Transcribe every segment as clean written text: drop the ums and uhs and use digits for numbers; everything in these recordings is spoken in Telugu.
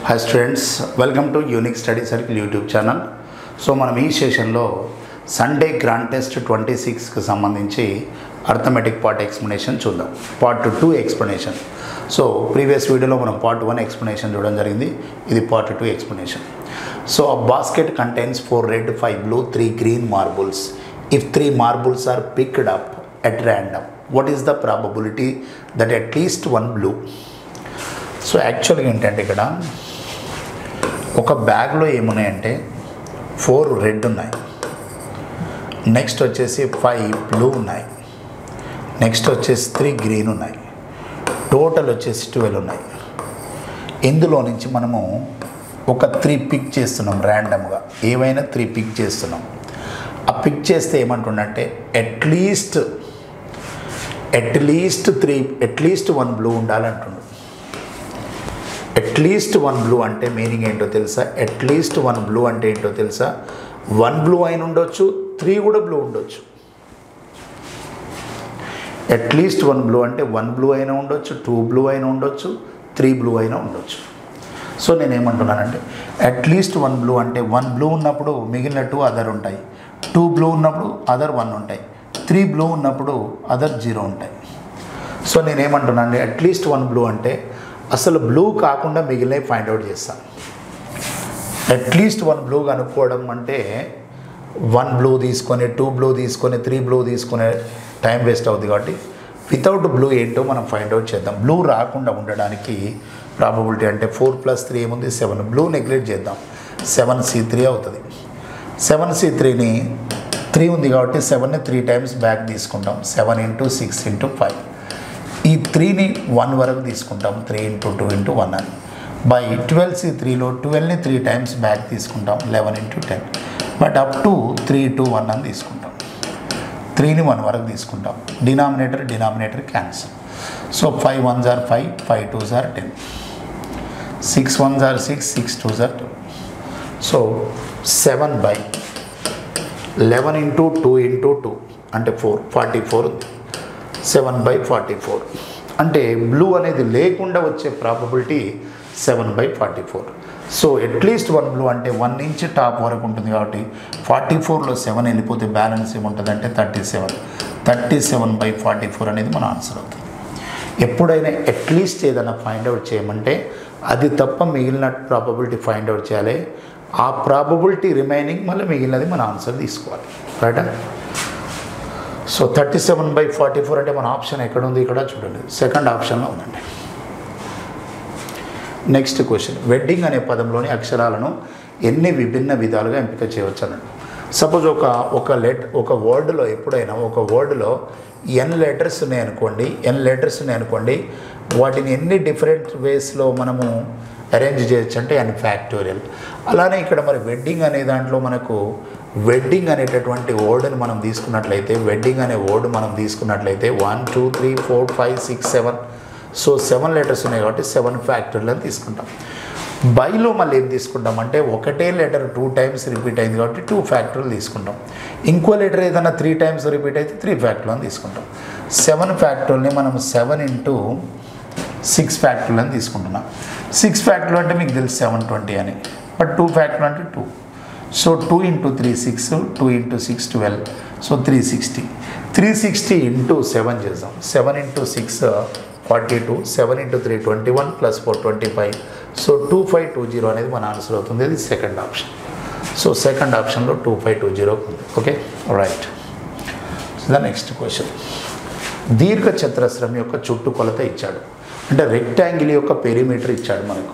Hi students, welcome to Unique Study Circle YouTube channel. So మనం ఈ సెషన్లో సండే గ్రాండ్ టెస్ట్ 26కి సంబంధించి అర్థమెటిక్ పార్ట్ ఎక్స్ప్లెనేషన్ చూద్దాం. Part 2 explanation. సో ప్రీవియస్ వీడియోలో మనం పార్ట్ 1 ఎక్స్ప్లెనేషన్ చూడడం జరిగింది. ఇది part 2 explanation. So a basket contains 4 red, 5 blue, 3 green marbles. If 3 marbles are picked up at random, what is the probability that at least one blue? So యాక్చువల్గా ఏంటంటే ఇక్కడ ఒక బ్యాగ్లో ఏమున్నాయంటే 4 రెడ్ ఉన్నాయి, నెక్స్ట్ వచ్చేసి 5 బ్లూ ఉన్నాయి, నెక్స్ట్ వచ్చేసి 3 గ్రీన్ ఉన్నాయి, టోటల్ వచ్చేసి 12 ఉన్నాయి. ఇందులో నుంచి మనము ఒక 3 పిక్ చేస్తున్నాం ర్యాండమ్గా, ఏవైనా 3 పిక్ చేస్తున్నాం. ఆ పిక్ చేస్తే ఏమంటుండంటే అట్లీస్ట్ 1 బ్లూ ఉండాలంటుండు. అట్లీస్ట్ 1 బ్లూ అంటే మీనింగ్ ఏంటో తెలుసా? అట్లీస్ట్ 1 బ్లూ అంటే ఏంటో తెలుసా? 1 బ్లూ అయిన ఉండొచ్చు, 3 కూడా బ్లూ ఉండొచ్చు. అట్లీస్ట్ 1 బ్లూ అంటే 1 బ్లూ అయినా ఉండొచ్చు, 2 బ్లూ అయినా ఉండొచ్చు, 3 బ్లూ అయినా ఉండొచ్చు. సో నేనేమంటున్నానంటే అట్లీస్ట్ 1 బ్లూ అంటే 1 బ్లూ ఉన్నప్పుడు మిగిలిన 2 అదర్ ఉంటాయి, 2 బ్లూ ఉన్నప్పుడు అదర్ 1 ఉంటాయి, 3 బ్లూ ఉన్నప్పుడు అదర్ 0 ఉంటాయి. సో నేనేమంటున్నాను అట్లీస్ట్ 1 బ్లూ అంటే అసలు బ్లూ కాకుండా మిగిలినవి ఫైండ్ అవుట్ చేస్తాను. అట్లీస్ట్ 1 బ్లూ కనుక్కోవడం అంటే 1 బ్లూ తీసుకొని 2 బ్లూ తీసుకొని 3 బ్లూ తీసుకునే టైం వేస్ట్ అవుతుంది. కాబట్టి వితౌట్ బ్లూ ఏంటో మనం ఫైండ్ అవుట్ చేద్దాం. బ్లూ రాకుండా ఉండడానికి ప్రాబబిలిటీ అంటే 4 + 3 ఏముంది 7. బ్లూ నెగ్లెక్ట్ చేద్దాం, 7C3 అవుతుంది. 7C3ని 3 ఉంది కాబట్టి 7ని 3 టైమ్స్ బ్యాక్ తీసుకుంటాం, 7 × 6 × 5. ఈ 3ని 1 వరకు తీసుకుంటాం, 3 × 2 × 1 అని. బై 12C3లో 12ని 3 టైమ్స్ బ్యాక్ తీసుకుంటాం, 11 × 10. బట్ అప్ టు 3 × 1 అని తీసుకుంటాం, 3ని 1 వరకు తీసుకుంటాం. Denominator cancel. So 5 1s are 5, 5 2s are 10, 6 1s are 6, 6 2s are 2. So 7/11 × 2 × 2 అంటే 4, 44 ఉంది. 7/44 అంటే బ్లూ అనేది లేకుండా వచ్చే ప్రాబబిలిటీ 7/44. సో అట్లీస్ట్ 1 బ్లూ అంటే 1 నుంచి టాప్ వరకు ఉంటుంది కాబట్టి 44లో 7 వెళ్ళిపోతే బ్యాలెన్స్ ఏముంటుంది అంటే 37. 37/44 అనేది మన ఆన్సర్ అవుతుంది. ఎప్పుడైనా అట్లీస్ట్ ఏదైనా ఫైండ్ అవుట్ చేయమంటే అది తప్ప మిగిలిన ప్రాబబిలిటీ ఫైండ్ అవుట్ చేయాలి. ఆ ప్రాబబిలిటీ రిమైనింగ్ మళ్ళీ మిగిలినది మన ఆన్సర్ తీసుకోవాలి, రైటా? సో 37/44 అంటే మన ఆప్షన్ ఎక్కడ ఉంది? ఇక్కడ చూడండి, సెకండ్ ఆప్షన్లో ఉందండి. నెక్స్ట్ క్వశ్చన్, వెడ్డింగ్ అనే పదంలోని అక్షరాలను ఎన్ని విభిన్న విధాలుగా ఎంపిక చేయవచ్చు అన్నాడు. సపోజ్ ఒక వర్డ్లో ఎప్పుడైనా ఒక వర్డ్లో n లెటర్స్ ఉన్నాయనుకోండి, వాటిని ఎన్ని డిఫరెంట్ వేస్లో మనము అరేంజ్ చేయొచ్చు అంటే n ఫ్యాక్టోరియల్. అలానే ఇక్కడ మరి వెడ్డింగ్ అనే దాంట్లో మనకు వెడ్డింగ్ అనేటటువంటి వర్డ్ని మనం తీసుకున్నట్లయితే 1 2 3 4 5 6 7. సో 7 లెటర్స్ ఉన్నాయి కాబట్టి 7 ఫ్యాక్టోరియల్ అని తీసుకుంటాం. బైలో మళ్ళీ ఏం తీసుకుంటామంటే ఒకటే లెటర్ 2 టైమ్స్ రిపీట్ అయింది కాబట్టి 2 ఫ్యాక్టోరియల్ తీసుకుంటాం. ఇంకో లెటర్ ఏదైనా 3 టైమ్స్ రిపీట్ అయితే 3 ఫ్యాక్టోరియల్ అని తీసుకుంటాం. 7 ఫ్యాక్టోరియల్ని మనం 7 × 6 ఫ్యాక్టోరియల్ అని తీసుకుంటున్నాం. 6 ఫ్యాక్టోరియల్ అంటే మీకు తెలుసు 720 అని, బట్ 2 ఫ్యాక్టోరియల్ అంటే 2. So 2 × 3 6, 2 × 6 12, so 360. 360 × 7 చేద్దాం, 7 × 6 42, 7 × 3 21 + 4 25. సో 2520 అనేది మన ఆన్సర్ అవుతుంది. ఇది సెకండ్ ఆప్షన్. సో సెకండ్ ఆప్షన్లో 2520 ఉంది. Okay, right. So the next question, దీర్ఘ చతురస్రం యొక్క చుట్టుకొలత ఇచ్చాడు, అంటే రెక్టాంగిల్ యొక్క పెరిమీటర్ ఇచ్చాడు మనకు.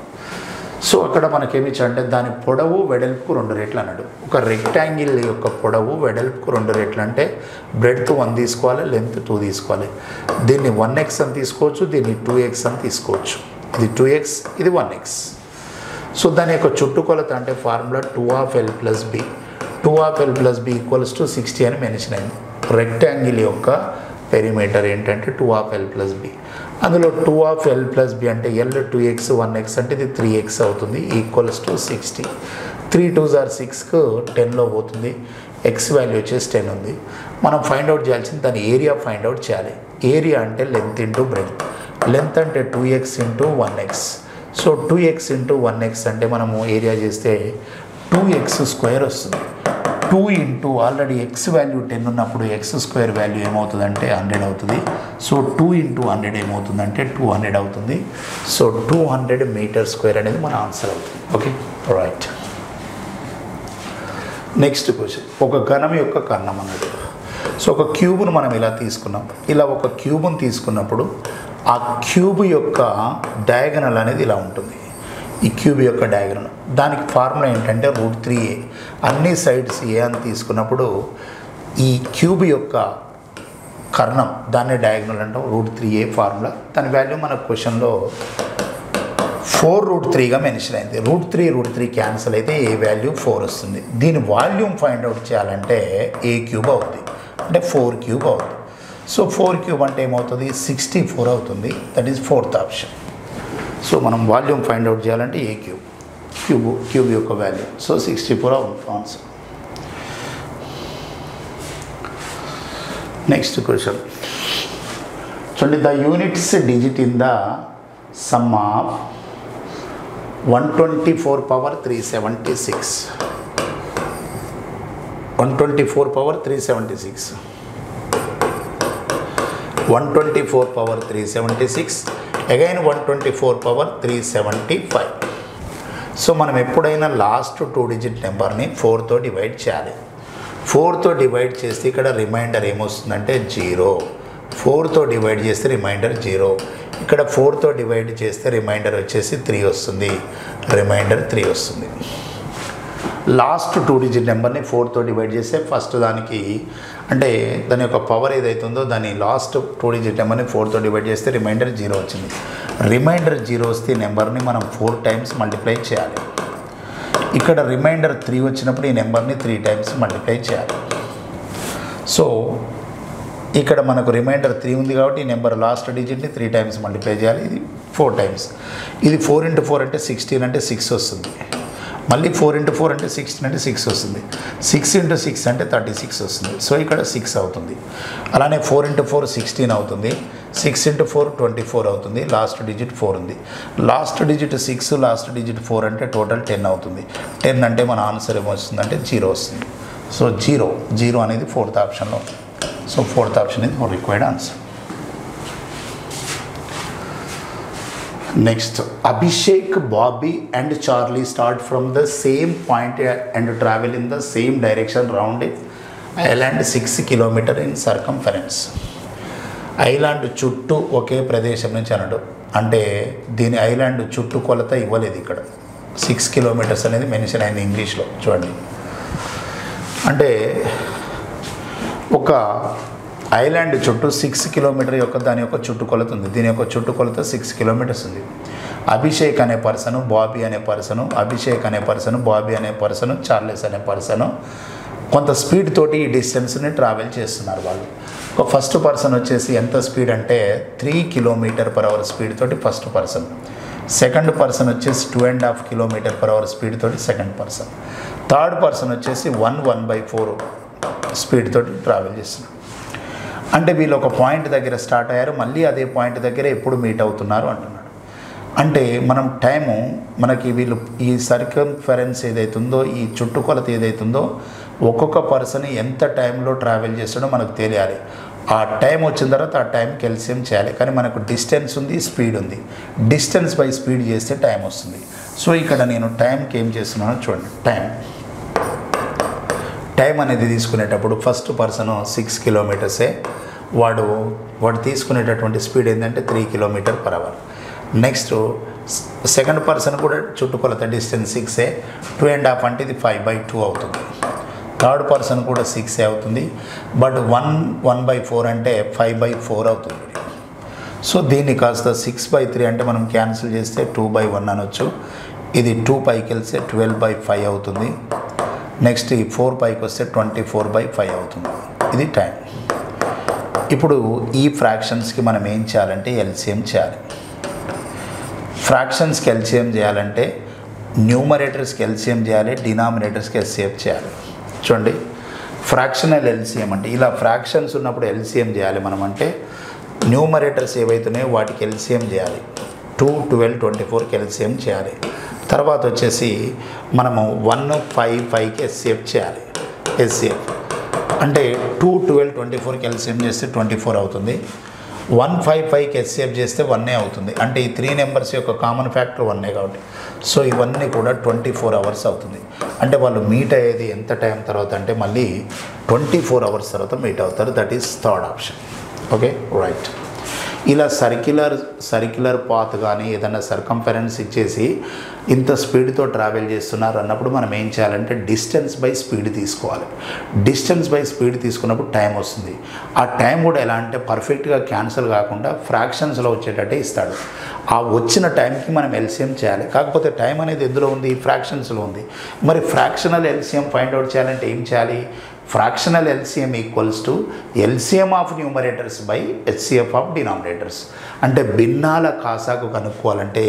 సో అక్కడ మనకేమి ఇచ్చాడంటే దాని పొడవు వెడల్పుకు 2 రెట్లు అన్నాడు. ఒక రెక్టాంగిల్ యొక్క పొడవు వెడల్పుకు 2 రెట్లు అంటే బ్రెడ్త్ 1 తీసుకోవాలి, లెంత్ 2 తీసుకోవాలి. దీన్ని 1x అని తీసుకోవచ్చు, దీన్ని 2x అని తీసుకోవచ్చు. ఇది 2x, ఇది 1x. సో దాని యొక్క చుట్టుకొలత అంటే formula 2/L + b. 2/L + b = 60 అని మెన్షన్ అయింది. రెక్టాంగిల్ యొక్క పెరిమీటర్ ఏంటంటే 2/L + b. అందులో 2/L + b అంటే L 2x 1x అంటే ఇది 3x అవుతుంది, = 60. 3 2s are 6కు 10లో పోతుంది, x వాల్యూ వచ్చేసి 10 ఉంది. మనం ఫైండ్ అవుట్ చేయాల్సింది దాని ఏరియా ఫైండ్ అవుట్ చేయాలి. ఏరియా అంటే లెంత్ × బ్రెడ్త్. లెంత్ అంటే 2x × 1x. So 2x into 1x అంటే మనము ఏరియా చేస్తే 2x² వస్తుంది. 2 ఇంటూ ఆల్రెడీ ఎక్స్ వాల్యూ 10 ఉన్నప్పుడు x² వాల్యూ ఏమవుతుందంటే 100 అవుతుంది. సో 2 ఇంటూ 100 ఏమవుతుందంటే 200 అవుతుంది. సో 200 మీటర్ స్క్వేర్ అనేది మన ఆన్సర్ అవుతుంది. Okay, right. నెక్స్ట్ క్వశ్చన్, ఒక ఘనం యొక్క కర్ణం అన్నది. సో ఒక క్యూబ్ను మనం ఇలా తీసుకున్నాం. ఇలా ఒక క్యూబ్ను తీసుకున్నప్పుడు ఆ క్యూబ్ యొక్క డయాగనల్ అనేది ఇలా ఉంటుంది. ఈ క్యూబ్ యొక్క డయాగ్రామ్, దానికి ఫార్ములా ఏంటంటే √3a. అన్ని సైడ్స్ ఏ అని తీసుకున్నప్పుడు ఈ క్యూబ్ యొక్క కర్ణం దాన్ని డయాగ్నల్ అంటాం, √3a ఫార్ములా. దాని వాల్యూ మన క్వశ్చన్లో 4√3గా మెన్షన్ అయింది. √3 క్యాన్సిల్ అయితే ఏ వాల్యూ 4 వస్తుంది. దీని వాల్యూమ్ ఫైండ్ అవుట్ చేయాలంటే a³ అవుతుంది, అంటే 4³ అవుతుంది. సో 4³ అంటే ఏమవుతుంది, 64 అవుతుంది. That is 4th option. So మనం వాల్యూమ్ ఫైండ్ అవుట్ చేయాలంటే a³ క్యూబ్ యొక్క వాల్యూ. సో 64 అవుతుంది ఆన్సర్. నెక్స్ట్ క్వశ్చన్ చూడండి, the units digit in the sum of 124 power 376 124 power 376 124 power 376 again 124 power 375. So మనం ఎప్పుడైనా లాస్ట్ 2 డిజిట్ నెంబర్ని 4తో డివైడ్ చేయాలి. 4తో డివైడ్ చేస్తే ఇక్కడ రిమైండర్ ఏమొస్తుందంటే 0. 4తో డివైడ్ చేస్తే రిమైండర్ 0. ఇక్కడ 4తో డివైడ్ చేస్తే రిమైండర్ వచ్చేసి 3 వస్తుంది. రిమైండర్ 3 వస్తుంది. లాస్ట్ 2 డిజిట్ నెంబర్ని 4తో డివైడ్ చేస్తే ఫస్ట్ దానికి అంటే దాని యొక్క పవర్ ఏదైతుందో దాని లాస్ట్ 2 డిజిట్ నెంబర్ని 4తో డివైడ్ చేస్తే రిమైండర్ 0 వచ్చింది. రిమైండర్ 0 వస్తే నెంబర్ని మనం 4 టైమ్స్ మల్టిప్లై చేయాలి. ఇక్కడ రిమైండర్ 3 వచ్చినప్పుడు ఈ నెంబర్ని 3 టైమ్స్ మల్టిప్లై చేయాలి. సో ఇక్కడ మనకు రిమైండర్ 3 ఉంది కాబట్టి ఈ నెంబర్ లాస్ట్ డిజిట్ని 3 టైమ్స్ మల్టిప్లై చేయాలి. ఇది 4 టైమ్స్. ఇది 4 ఇంటూ 4 అంటే 16 అంటే 6 వస్తుంది. మళ్ళీ 4 ఇంటూ 4 అంటే 16 అంటే 6 వస్తుంది. 6 ఇంటూ 6 అంటే 36 వస్తుంది. సో ఇక్కడ 6 అవుతుంది. అలానే 4 ఇంటూ 4 16 అవుతుంది. 6 ఇంటూ 4 24 అవుతుంది. లాస్ట్ డిజిట్ 4 ఉంది. లాస్ట్ డిజిట్ 6, లాస్ట్ డిజిట్ 4 అంటే టోటల్ 10 అవుతుంది. 10 అంటే మన ఆన్సర్ ఏమొస్తుందంటే 0 వస్తుంది. సో 0 అనేది 4th ఆప్షన్లో ఉంది. సో 4th ఆప్షన్ ఇది required answer. Next, Abhishek, Bobby and Charlie start from the same point and travel in the same direction round a island 6 km in circumference. Island చుట్టూ ఒకే ప్రదేశం నుంచి అన్నాడు. అంటే దీని ఐలాండ్ చుట్టూ కొలత ఇవ్వలేదు. ఇక్కడ 6 కిలోమీటర్స్ అనేది మెన్షన్ అయింది ఇంగ్లీష్లో. చూడండి, అంటే ఒక ఐలాండ్ చుట్టూ 6 కిలోమీటర్ యొక్క దాని యొక్క చుట్టుకొలత ఉంది. దీని యొక్క చుట్టుకొలత 6 కిలోమీటర్స్ ఉంది. అభిషేక్ అనే పర్సను, బాబీ అనే పర్సను, అభిషేక్ అనే పర్సను, బాబీ అనే పర్సను, చార్లెస్ అనే పర్సను కొంత స్పీడ్ తోటి ఈ డిస్టెన్స్ని ట్రావెల్ చేస్తున్నారు. వాళ్ళు ఒక ఫస్ట్ పర్సన్ వచ్చేసి ఎంత స్పీడ్ అంటే 3 km/h స్పీడ్ తోటి ఫస్ట్ పర్సన్. సెకండ్ పర్సన్ వచ్చేసి 2.5 km/h స్పీడ్ తోటి సెకండ్ పర్సన్. థర్డ్ పర్సన్ వచ్చేసి 1/4 స్పీడ్ తోటి ట్రావెల్ చేస్తున్నారు. అంటే వీళ్ళు ఒక పాయింట్ దగ్గర స్టార్ట్ అయ్యారు, మళ్ళీ అదే పాయింట్ దగ్గర ఎప్పుడు మీట్ అవుతున్నారు అంటున్నాడు. అంటే మనం టైము మనకి వీళ్ళు ఈ సర్కంఫరెన్స్ ఏదైతుందో, ఈ చుట్టుకొలత ఏదైతుందో ఒక్కొక్క పర్సన్ ఎంత టైంలో ట్రావెల్ చేస్తాడో మనకు తెలియాలి. ఆ టైం వచ్చిన తర్వాత ఆ టైంకి ఎల్సిఎం చేయాలి. కానీ మనకు డిస్టెన్స్ ఉంది, స్పీడ్ ఉంది. డిస్టెన్స్ బై స్పీడ్ చేస్తే టైం వస్తుంది. సో ఇక్కడ నేను టైంకి ఏం చేస్తున్నానో చూడండి. టైం అనేది తీసుకునేటప్పుడు ఫస్ట్ పర్సన్ 6 కిలోమీటర్సే, వాడు తీసుకునేటటువంటి స్పీడ్ ఏంటంటే 3 km/h. నెక్స్ట్ సెకండ్ పర్సన్ కూడా చుట్టుకొలత డిస్టెన్స్ 6 2.5 అంటే ఇది 5/2 అవుతుంది. థర్డ్ పర్సన్ కూడా 6 అవుతుంది. బట్ 1/4 అంటే 5/4 అవుతుంది. సో దీన్ని కాస్త 6/3 అంటే మనం క్యాన్సిల్ చేస్తే 2/1 అనొచ్చు. ఇది 2 పైకి వెళ్తే 12/5 అవుతుంది. నెక్స్ట్ ఈ 4 పైకి వస్తే 24/5 అవుతుంది. ఇది టైం. ఇప్పుడు ఈ ఫ్రాక్షన్స్కి మనం ఏం చేయాలంటే ఎల్సిఎం చేయాలి. ఫ్రాక్షన్స్కి ఎల్సిఎం చేయాలంటే న్యూమరేటర్స్కి ఎల్సిఎం చేయాలి, డినామినేటర్స్కి ఎల్సిఎం చేయాలి. చూడండి, ఫ్రాక్షనల్ ఎల్సిఎం అంటే ఇలా ఫ్రాక్షన్స్ ఉన్నప్పుడు ఎల్సిఎం చేయాలి మనం. అంటే న్యూమరేటర్స్ ఏవైతున్నాయో వాటికి ఎల్సిఎం చేయాలి. 2, 12, 24కి ఎల్సిఎం చేయాలి. తర్వాత వచ్చేసి మనము 1, 5, 5కి ఎస్సిఎఫ్ చేయాలి. ఎస్సిఎఫ్ అంటే 2, 12, 24కి ఎల్సిఎం చేస్తే 24 అవుతుంది. 1, 5, 5కి ఎస్సిఎఫ్ చేస్తే 1 అవుతుంది. అంటే ఈ 3 నెంబర్స్ యొక్క కామన్ ఫ్యాక్టర్ 1 కాబట్టి సో ఇవన్నీ కూడా 24 అవర్స్ అవుతుంది. అంటే వాళ్ళు మీట్ అయ్యేది ఎంత టైం తర్వాత అంటే మళ్ళీ 24 అవర్స్ తర్వాత మీట్ అవుతారు. That is third option. Okay, right. ఇలా సర్క్యులర్ పాత్ కానీ ఏదైనా సర్కంఫరెన్స్ ఇచ్చేసి ఇంత స్పీడ్తో ట్రావెల్ చేస్తున్నారు అన్నప్పుడు మనం ఏం చేయాలంటే డిస్టెన్స్ బై స్పీడ్ తీసుకోవాలి. డిస్టెన్స్ బై స్పీడ్ తీసుకున్నప్పుడు టైం వస్తుంది. ఆ టైం కూడా ఎలా అంటే పర్ఫెక్ట్గా క్యాన్సిల్ కాకుండా ఫ్రాక్షన్స్లో వచ్చేటట్టే ఇస్తాడు. ఆ వచ్చిన టైంకి మనం ఎల్సిఎం చేయాలి. కాకపోతే టైం అనేది ఎందులో ఉంది? ఫ్రాక్షన్స్లో ఉంది. మరి ఫ్రాక్షనల్ ఎల్సిఎం ఫైండ్ అవుట్ చేయాలంటే ఏం చేయాలి? Fractional LCM equals to LCM of numerators by HCF of denominators. అంటే భిన్నాల కాసాకు కనుక్కోవాలంటే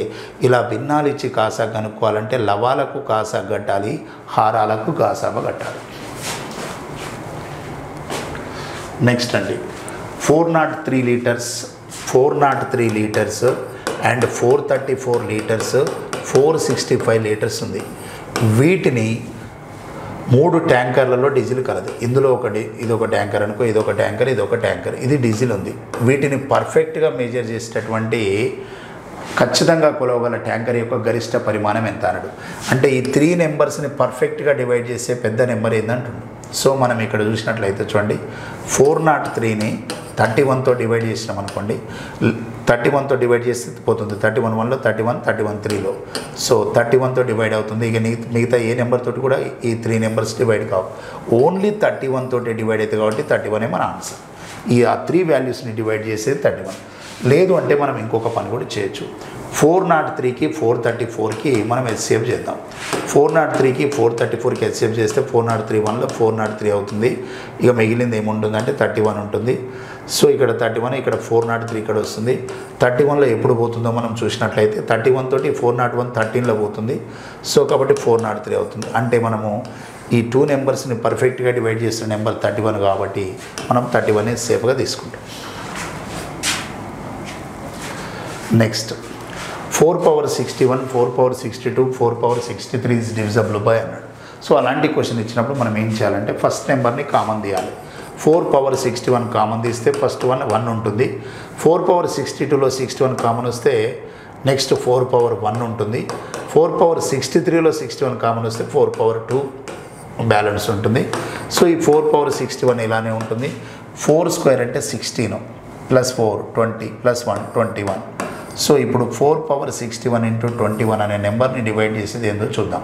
ఇలా భిన్నాలు ఇచ్చి కాసాకు కనుక్కోవాలంటే లవాలకు కాసాకు కట్టాలి, హారాలకు కాసాబ కట్టాలి. నెక్స్ట్ అండి 403 లీటర్స్ అండ్ 434 లీటర్స్ 465 లీటర్స్ ఉంది. వీటిని 3 ట్యాంకర్లలో డీజిల్ కలదు. ఇందులో ఇదొక ట్యాంకర్ అనుకో, ఇదొక ట్యాంకర్, ఇది డీజిల్ ఉంది. వీటిని పర్ఫెక్ట్గా మెజర్ చేసేటటువంటి ఖచ్చితంగా కొలవగల ట్యాంకర్ యొక్క గరిష్ట పరిమాణం ఎంత అన్నాడు. అంటే ఈ 3 నెంబర్స్ని పర్ఫెక్ట్గా డివైడ్ చేసే పెద్ద నెంబర్ ఏంటంటుండు. సో మనం ఇక్కడ చూసినట్లయితే చూడండి 403ని 31తో డివైడ్ చేసినాం అనుకోండి. 31తో డివైడ్ చేస్తే పోతుంది 31 1లో 31, 31 3లో. సో 31తో డివైడ్ అవుతుంది. ఇక మిగతా ఏ నెంబర్ తోటి కూడా ఈ 3 నెంబర్స్ డివైడ్ కావు. ఓన్లీ 31 తోటి డివైడ్ అవుతుంది కాబట్టి 31 మన ఆన్సర్. ఆ 3 వాల్యూస్ని డివైడ్ చేసేది 31. లేదు అంటే మనం ఇంకొక పని కూడా చేయొచ్చు. 403కి 434కి మనం హెచ్సిఎఫ్ చేద్దాం. 403కి 434కి హెచ్సిఎఫ్ చేస్తే 403 1లో 403 అవుతుంది. ఇక మిగిలింది ఏముంటుందంటే 31 ఉంటుంది. సో ఇక్కడ 31, ఇక్కడ 403 ఇక్కడ వస్తుంది. 31లో ఎప్పుడు పోతుందో మనం చూసినట్లయితే 31 తోటి 401 13లో పోతుంది. సో కాబట్టి 403 అవుతుంది. అంటే మనము ఈ 2 నెంబర్స్ని పర్ఫెక్ట్గా డివైడ్ చేసిన నెంబర్ 31 కాబట్టి మనం 31 సేఫ్గా తీసుకుంటాం. Next 4 power 61, 4 power 62, 4 power 63 is divisible by అన్నాడు. సో అలాంటి క్వశ్చన్ ఇచ్చినప్పుడు మనం ఏం చేయాలంటే ఫస్ట్ నెంబర్ని కామన్ తీయాలి. 4 power 61 కామన్ తీస్తే ఫస్ట్ 1 ఉంటుంది. 4 power 62లో 61 కామన్ వస్తే నెక్స్ట్ 4 power 1 ఉంటుంది. 4 power 63లో 61 కామన్ వస్తే 4 power 2 బ్యాలెన్స్ ఉంటుంది. సో ఈ 4 power 61 ఇలానే ఉంటుంది. 4 స్క్వేర్ అంటే 16 ప్లస్ 4 20 ప్లస్ 1 21. సో ఇప్పుడు 4 power 61 ఇంటూ 21 అనే నెంబర్ని డివైడ్ చేసేది ఏందో చూద్దాం.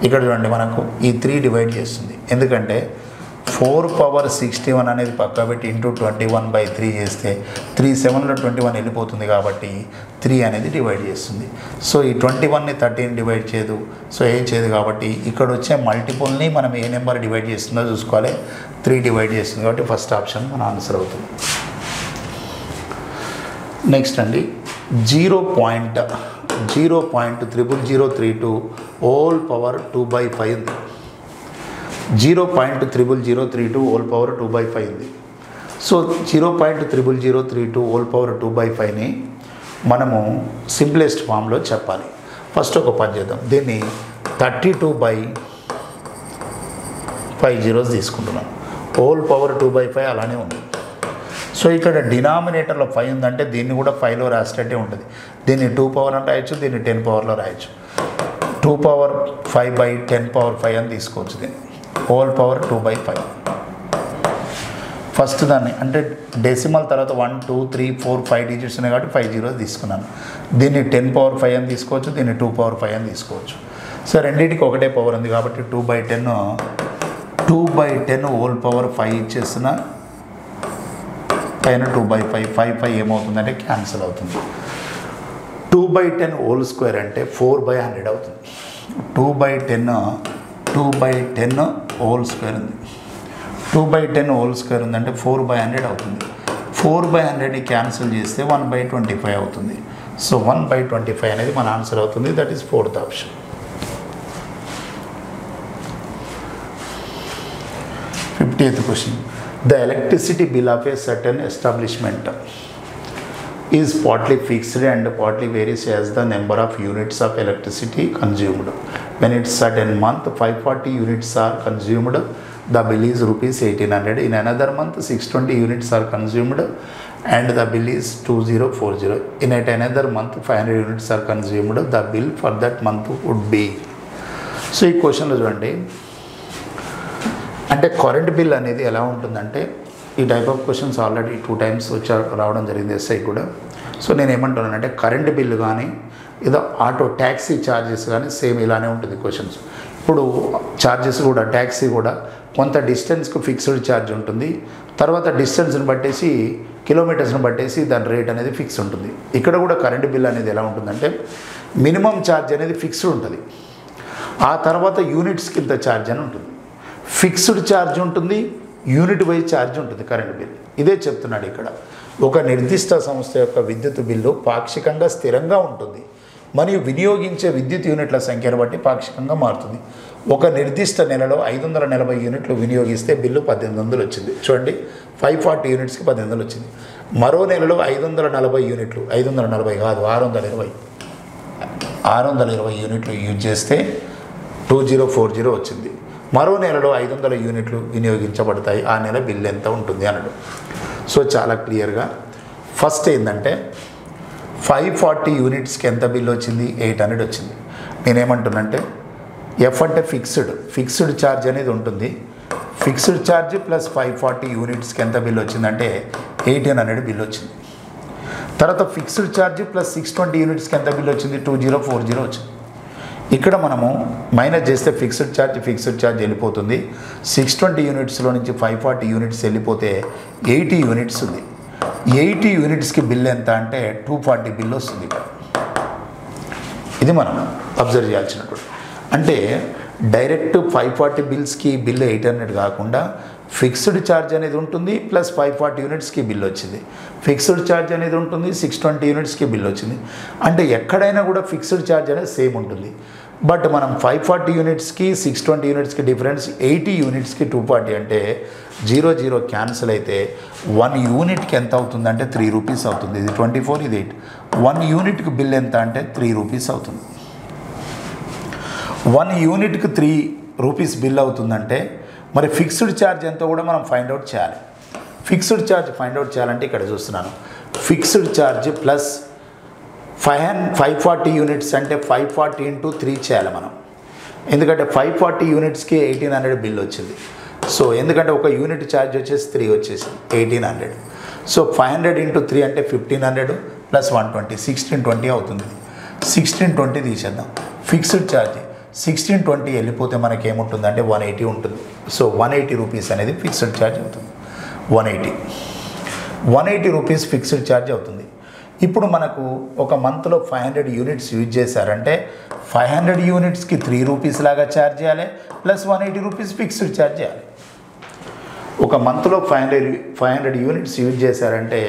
ఇక్కడ చూడండి మనకు ఈ 3 డివైడ్ చేస్తుంది. ఎందుకంటే 4 power 61 అనేది పక్క పెట్టి ఇంటూ 21/3 చేస్తే 3 7లో 21 వెళ్ళిపోతుంది కాబట్టి 3 అనేది డివైడ్ చేస్తుంది. సో ఈ 21ని 13 డివైడ్ చేయదు. సో ఏం చేయదు కాబట్టి ఇక్కడ వచ్చే మల్టిపుల్ని మనం ఏ నెంబర్ డివైడ్ చేస్తుందో చూసుకోవాలి. 3 డివైడ్ చేస్తుంది కాబట్టి ఫస్ట్ ఆప్షన్ మన ఆన్సర్ అవుతుంది. నెక్స్ట్ అండి 0.00032 హోల్ పవర్ 2/5 ఉంది. 0.00032 హోల్ పవర్ 2/5 ఉంది. సో 0.00032 హోల్ పవర్ 2/5ని మనము సింప్లెస్ట్ ఫామ్లో చెప్పాలి. ఫస్ట్ ఒక పని చేద్దాం. దీన్ని 32/5 zeros తీసుకుంటున్నాను. హోల్ పవర్ 2/5 అలానే ఉంది. సో ఇక్కడ డినామినేటర్లో 5 ఉందంటే దీన్ని కూడా 5లో రాసేటట్టే ఉంటుంది. దీన్ని 2 power అని రాయొచ్చు, దీన్ని 10 powerలో రాయొచ్చు. 2 power 5/10 power 5 అని తీసుకోవచ్చు. దీన్ని హోల్ పవర్ 2/5. ఫస్ట్ దాన్ని అంటే డెసిమల్ తర్వాత 1 2 3 4 5 డిజిట్స్ ఉన్నాయి కాబట్టి 5 zeros తీసుకున్నాను. దీన్ని 10 power 5 అని తీసుకోవచ్చు, దీన్ని 2 power 5 అని తీసుకోవచ్చు. సో రెండింటికి ఒకటే పవర్ ఉంది కాబట్టి 2/10 హోల్ పవర్ 5 ఇచ్చేస్తున్నా. పైన 2/5 5 ఏమవుతుందంటే క్యాన్సిల్ అవుతుంది. 2/10 హోల్ స్క్వేర్ అంటే 4/100 అవుతుంది. 2/10 హోల్ స్క్వేర్ ఉంది. 2/10 హోల్ స్క్వేర్ ఉందంటే 4/100 అవుతుంది. 4/100ని క్యాన్సిల్ చేస్తే 1/25 అవుతుంది. సో 1/25 అనేది మన ఆన్సర్ అవుతుంది. That is 4th option. 50th question. The electricity bill of a certain establishment is partly fixed and partly varies as the number of units of electricity consumed. When it's certain month 540 units are consumed, the bill is rupees 1800. In another month 620 units are consumed and the bill is 2040. In another month 500 units are consumed, the bill for that month would be. So ఈ క్వశ్చన్లో చూడండి, అంటే కరెంట్ బిల్ అనేది ఎలా ఉంటుందంటే, ఈ type of questions already 2 times రావడం జరిగింది ఎస్ఐ కూడా. సో నేను ఏమంటున్నానంటే కరెంట్ బిల్లు కానీ ఏదో ఆటో ట్యాక్సీ ఛార్జెస్ కానీ సేమ్ ఇలానే ఉంటుంది క్వశ్చన్స్. ఇప్పుడు ఛార్జెస్ కూడా ట్యాక్సీ కూడా కొంత డిస్టెన్స్కి ఫిక్స్డ్ ఛార్జ్ ఉంటుంది, తర్వాత డిస్టెన్స్ని బట్టేసి కిలోమీటర్స్ని బట్టేసి దాని రేట్ అనేది ఫిక్స్ ఉంటుంది. ఇక్కడ కూడా కరెంట్ బిల్ అనేది ఎలా ఉంటుందంటే మినిమం ఛార్జ్ అనేది ఫిక్స్డ్ ఉంటుంది, ఆ తర్వాత యూనిట్స్కి ఇంత ఛార్జ్ అని ఉంటుంది, ఫిక్స్డ్ ఛార్జ్ ఉంటుంది, యూనిట్ వైజ్ ఛార్జ్ ఉంటుంది కరెంట్ బిల్. ఇదే చెప్తున్నాడు ఇక్కడ. ఒక నిర్దిష్ట సంస్థ యొక్క విద్యుత్ బిల్లు పాక్షికంగా స్థిరంగా ఉంటుంది మరియు వినియోగించే విద్యుత్ యూనిట్ల సంఖ్యను బట్టి పాక్షికంగా మారుతుంది. ఒక నిర్దిష్ట నెలలో 540 యూనిట్లు వినియోగిస్తే బిల్లు 1800 వచ్చింది. చూడండి, 540 యూనిట్స్కి 1800 వచ్చింది. మరో నెలలో 540 యూనిట్లు, 540 కాదు 620 యూనిట్లు యూజ్ చేస్తే 2040 వచ్చింది. మరో నెలలో 500 యూనిట్లు వినియోగించబడతాయి, ఆ నెల బిల్లు ఎంత ఉంటుంది అన్నాడు. సో చాలా క్లియర్గా ఫస్ట్ ఏంటంటే 540 యూనిట్స్కి ఎంత బిల్లు వచ్చింది, 800 వచ్చింది. నేనేమంటున్నంటే ఎఫ్ అంటే ఫిక్స్డ్ ఛార్జ్ అనేది ఉంటుంది, ఫిక్స్డ్ ఛార్జ్ ప్లస్ 540 యూనిట్స్కి ఎంత బిల్లు వచ్చిందంటే 1800 బిల్లు వచ్చింది. తర్వాత ఫిక్స్డ్ ఛార్జ్ ప్లస్ 620 యూనిట్స్కి ఎంత బిల్లు వచ్చింది, 2040 వచ్చింది. ఇక్కడ మనము మైనస్ చేస్తే ఫిక్స్డ్ ఛార్జ్ వెళ్ళిపోతుంది, 620 యూనిట్స్లో నుంచి 540 యూనిట్స్ వెళ్ళిపోతే 80 యూనిట్స్ ఉంది. 80 యూనిట్స్కి బిల్ ఎంత అంటే 240 బిల్ వస్తుంది ఇక్కడ. ఇది మనం అబ్జర్వ్ చేయాల్సినటువంటి. అంటే డైరెక్ట్ 540 బిల్స్కి బిల్ 800 కాకుండా ఫిక్స్డ్ ఛార్జ్ అనేది ఉంటుంది ప్లస్ 540 యూనిట్స్కి బిల్ వచ్చింది, ఫిక్స్డ్ ఛార్జ్ అనేది ఉంటుంది, 620 యూనిట్స్కి బిల్ వచ్చింది. అంటే ఎక్కడైనా కూడా ఫిక్స్డ్ ఛార్జ్ అనేది సేమ్ ఉంటుంది. బట్ మనం 540 యూనిట్స్కి 620 యూనిట్స్కి డిఫరెన్స్, 80 యూనిట్స్కి 240 అంటే 0 క్యాన్సిల్ అయితే 1 యూనిట్కి ఎంత అవుతుందంటే 3 రూపీస్ అవుతుంది. ఇది 24, ఇది 8. 1 యూనిట్కి బిల్ ఎంత అంటే 3 రూపీస్ అవుతుంది. 1 యూనిట్కి 3 రూపీస్ బిల్ అవుతుందంటే మరి ఫిక్స్డ్ ఛార్జ్ ఎంతో కూడా మనం ఫైండ్ అవుట్ చేయాలి. ఫిక్స్డ్ ఛార్జ్ ఫైండ్ అవుట్ చేయాలంటే ఇక్కడ చూస్తున్నాను, ఫిక్స్డ్ ఛార్జ్ ప్లస్ 540 యూనిట్స్ అంటే 540 × 3 చేయాలి మనం. ఎందుకంటే 540 యూనిట్స్కి 1800 బిల్ వచ్చింది. సో ఎందుకంటే ఒక యూనిట్ ఛార్జ్ వచ్చేసి 3 వచ్చేసింది 1800. సో 500 × 3 అంటే 1500 ప్లస్ 120 1620 అవుతుంది. 1620 తీసేద్దాం. ఫిక్స్డ్ ఛార్జ్ 1620 వెళ్ళిపోతే మనకి ఏముంటుందంటే 180 ఉంటుంది. సో 180 రూపీస్ అనేది ఫిక్స్డ్ ఛార్జ్ అవుతుంది. 180 రూపీస్ ఫిక్స్డ్ ఛార్జ్ అవుతుంది. ఇప్పుడు మనకు ఒక మంత్లో 500 యూనిట్స్ యూజ్ చేశారంటే 500 యూనిట్స్కి 3 రూపీస్ లాగా ఛార్జ్ చేయాలి ప్లస్ 180 రూపీస్ ఫిక్స్డ్ ఛార్జ్ చేయాలి. ఒక మంత్లో 500 యూనిట్స్ యూజ్ చేశారంటే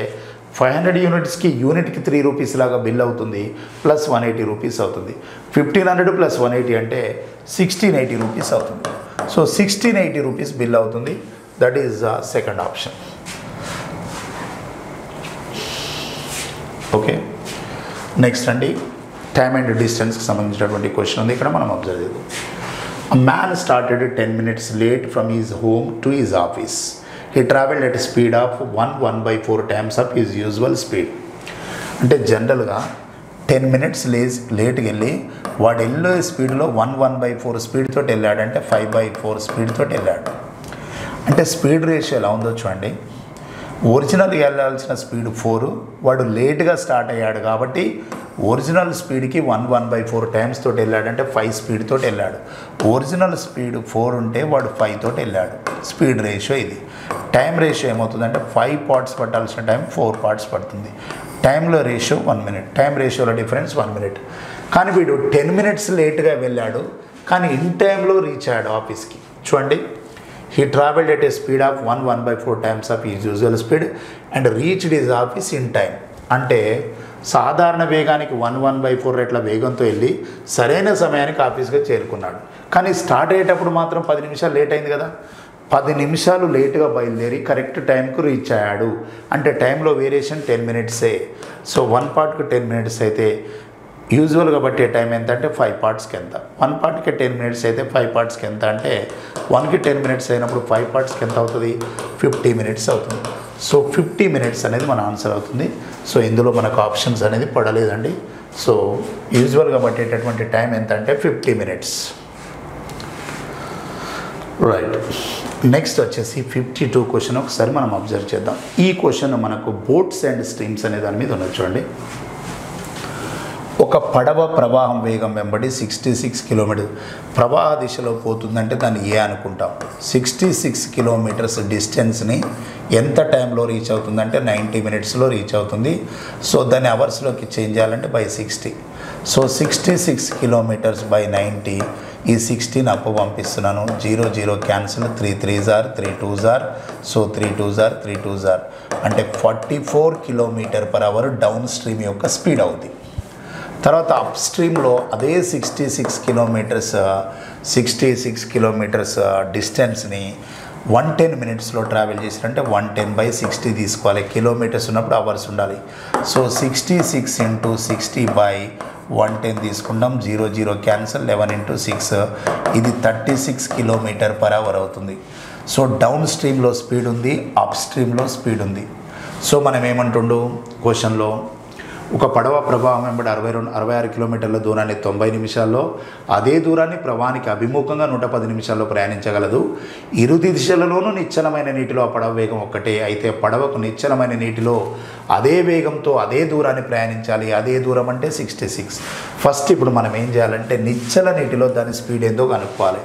500 యూనిట్స్కి యూనిట్కి 3 రూపీస్ లాగా బిల్ అవుతుంది ప్లస్ 180 రూపీస్ అవుతుంది. 1500 ప్లస్ 180 అంటే 1680 రూపీస్ అవుతుంది. సో 1680 రూపీస్ బిల్ అవుతుంది. That is the second option. Okay, next అండి టైమ్ అండ్ డిస్టెన్స్కి సంబంధించినటువంటి క్వశ్చన్ ఉంది. ఇక్కడ మనం అబ్జర్వ్ చేద్దాం. A man started 10 minutes late from his home to his office. He traveled at a speed of 1/4 times of his usual speed. అంటే జనరల్గా 10 minutes లేట్కి వెళ్ళి వాడు వెళ్ళే స్పీడ్లో 1/4 స్పీడ్తో వెళ్ళాడంటే 5/4 స్పీడ్తో వెళ్ళాడు. అంటే స్పీడ్ రేషియో ఎలా ఉందో చూడండి. ఒరిజినల్ వెళ్ళాల్సిన స్పీడ్ 4, వాడు లేట్గా స్టార్ట్ అయ్యాడు కాబట్టి ఒరిజినల్ స్పీడ్కి 1/4 టైమ్స్ తోటి వెళ్ళాడంటే 5 స్పీడ్ తోటి వెళ్ళాడు. ఒరిజినల్ స్పీడ్ 4 ఉంటే వాడు 5 తోటి వెళ్ళాడు. స్పీడ్ రేషియో ఇది. టైం రేషియో ఏమవుతుందంటే 5 parts పట్టాల్సిన టైం 4 parts పడుతుంది. టైంలో రేషియో 1 minute, టైం రేషియోలో డిఫరెన్స్ 1 minute. కానీ వీడు 10 minutes లేట్గా వెళ్ళాడు కానీ ఇన్ టైంలో రీచ్ అయ్యాడు ఆఫీస్కి. చూడండి, he traveled at a speed of 1/4 times of his usual speed and reached his office in time. అంటే సాధారణ వేగానికి 1/4 రెట్ల వేగంతో వెళ్ళి సరైన సమయానికి ఆఫీస్గా చేరుకున్నాడు. కానీ స్టార్ట్ అయ్యేటప్పుడు మాత్రం 10 నిమిషాలు లేట్ అయింది కదా. 10 నిమిషాలు లేటుగా బయలుదేరి కరెక్ట్ టైంకు రీచ్ అయ్యాడు అంటే టైంలో వేరియేషన్ 10 మినిట్సే. సో 1 పార్ట్కి 10 మినిట్స్ అయితే యూజువల్గా బట్టే టైం ఎంత అంటే 5 పార్ట్స్కి ఎంత. 1 పార్ట్కి 10 మినిట్స్ అయితే 5 పార్ట్స్కి ఎంత అంటే 1కి 10 మినిట్స్ అయినప్పుడు 5 పార్ట్స్కి ఎంత అవుతుంది, 50 మినిట్స్ అవుతుంది. సో 50 మినిట్స్ అనేది మన ఆన్సర్ అవుతుంది. సో ఇందులో మనకు ఆప్షన్స్ అనేది పడలేదండి. సో యూజువల్గా పట్టేటటువంటి టైం ఎంత అంటే 50 మినిట్స్. రైట్, నెక్స్ట్ వచ్చేసి 52 క్వశ్చన్ ఒకసారి మనం అబ్జర్వ్ చేద్దాం. ఈ క్వశ్చన్ మనకు బోట్స్ అండ్ స్ట్రీమ్స్ అనే దాని మీద ఉన్నది చూడండి. ఒక పడవ ప్రవాహం వేగం వెంబడి 66 కిలోమీటర్ ప్రవాహ దిశలో పోతుందంటే దాన్ని ఏ అనుకుంటాం. 66 కిలోమీటర్స్ డిస్టెన్స్ని ఎంత టైంలో రీచ్ అవుతుందంటే 90 మినిట్స్లో రీచ్ అవుతుంది. సో దాన్ని అవర్స్లోకి చేంజ్ చేయాలంటే బై 60. సో 66 కిలోమీటర్స్ బై 90, ఈ 16 అప్పు పంపిస్తున్నాను. 0 0 cancel, 3 3s are 3 2s are, so 3 2s are 3 2s are అంటే 44 km/h డౌన్ స్ట్రీమ్ యొక్క స్పీడ్ అవుతుంది. తర్వాత అప్ స్ట్రీమ్లో అదే 66 కిలోమీటర్స్ డిస్టెన్స్ని 110 మినిట్స్లో ట్రావెల్ చేసినంటే 110/60 తీసుకోవాలి. కిలోమీటర్స్ ఉన్నప్పుడు అవర్స్ ఉండాలి. సో 66 × 60/110 తీసుకుంటాం. 0 0 క్యాన్సల్, 11 × 6 ఇది 36 km/h అవుతుంది. సో డౌన్ స్ట్రీమ్లో స్పీడ్ ఉంది, అప్ స్ట్రీమ్లో స్పీడ్ ఉంది. సో మనం ఏమంటుండు క్వశ్చన్లో, ఒక పడవ ప్రవాహం వెంబడి 66 కిలోమీటర్ల దూరాన్ని 90 నిమిషాల్లో, అదే దూరాన్ని ప్రవాహానికి అభిముఖంగా 110 నిమిషాల్లో ప్రయాణించగలదు. ఇరు దిశలలోనూ నిశ్చలమైన నీటిలో ఆ పడవ వేగం ఒక్కటే. అయితే పడవకు నిశ్చలమైన నీటిలో అదే వేగంతో అదే దూరాన్ని ప్రయాణించాలి. అదే దూరం అంటే 66. ఫస్ట్ ఇప్పుడు మనం ఏం చేయాలంటే నిశ్చల నీటిలో దాని స్పీడ్ ఏందో కనుక్కోవాలి.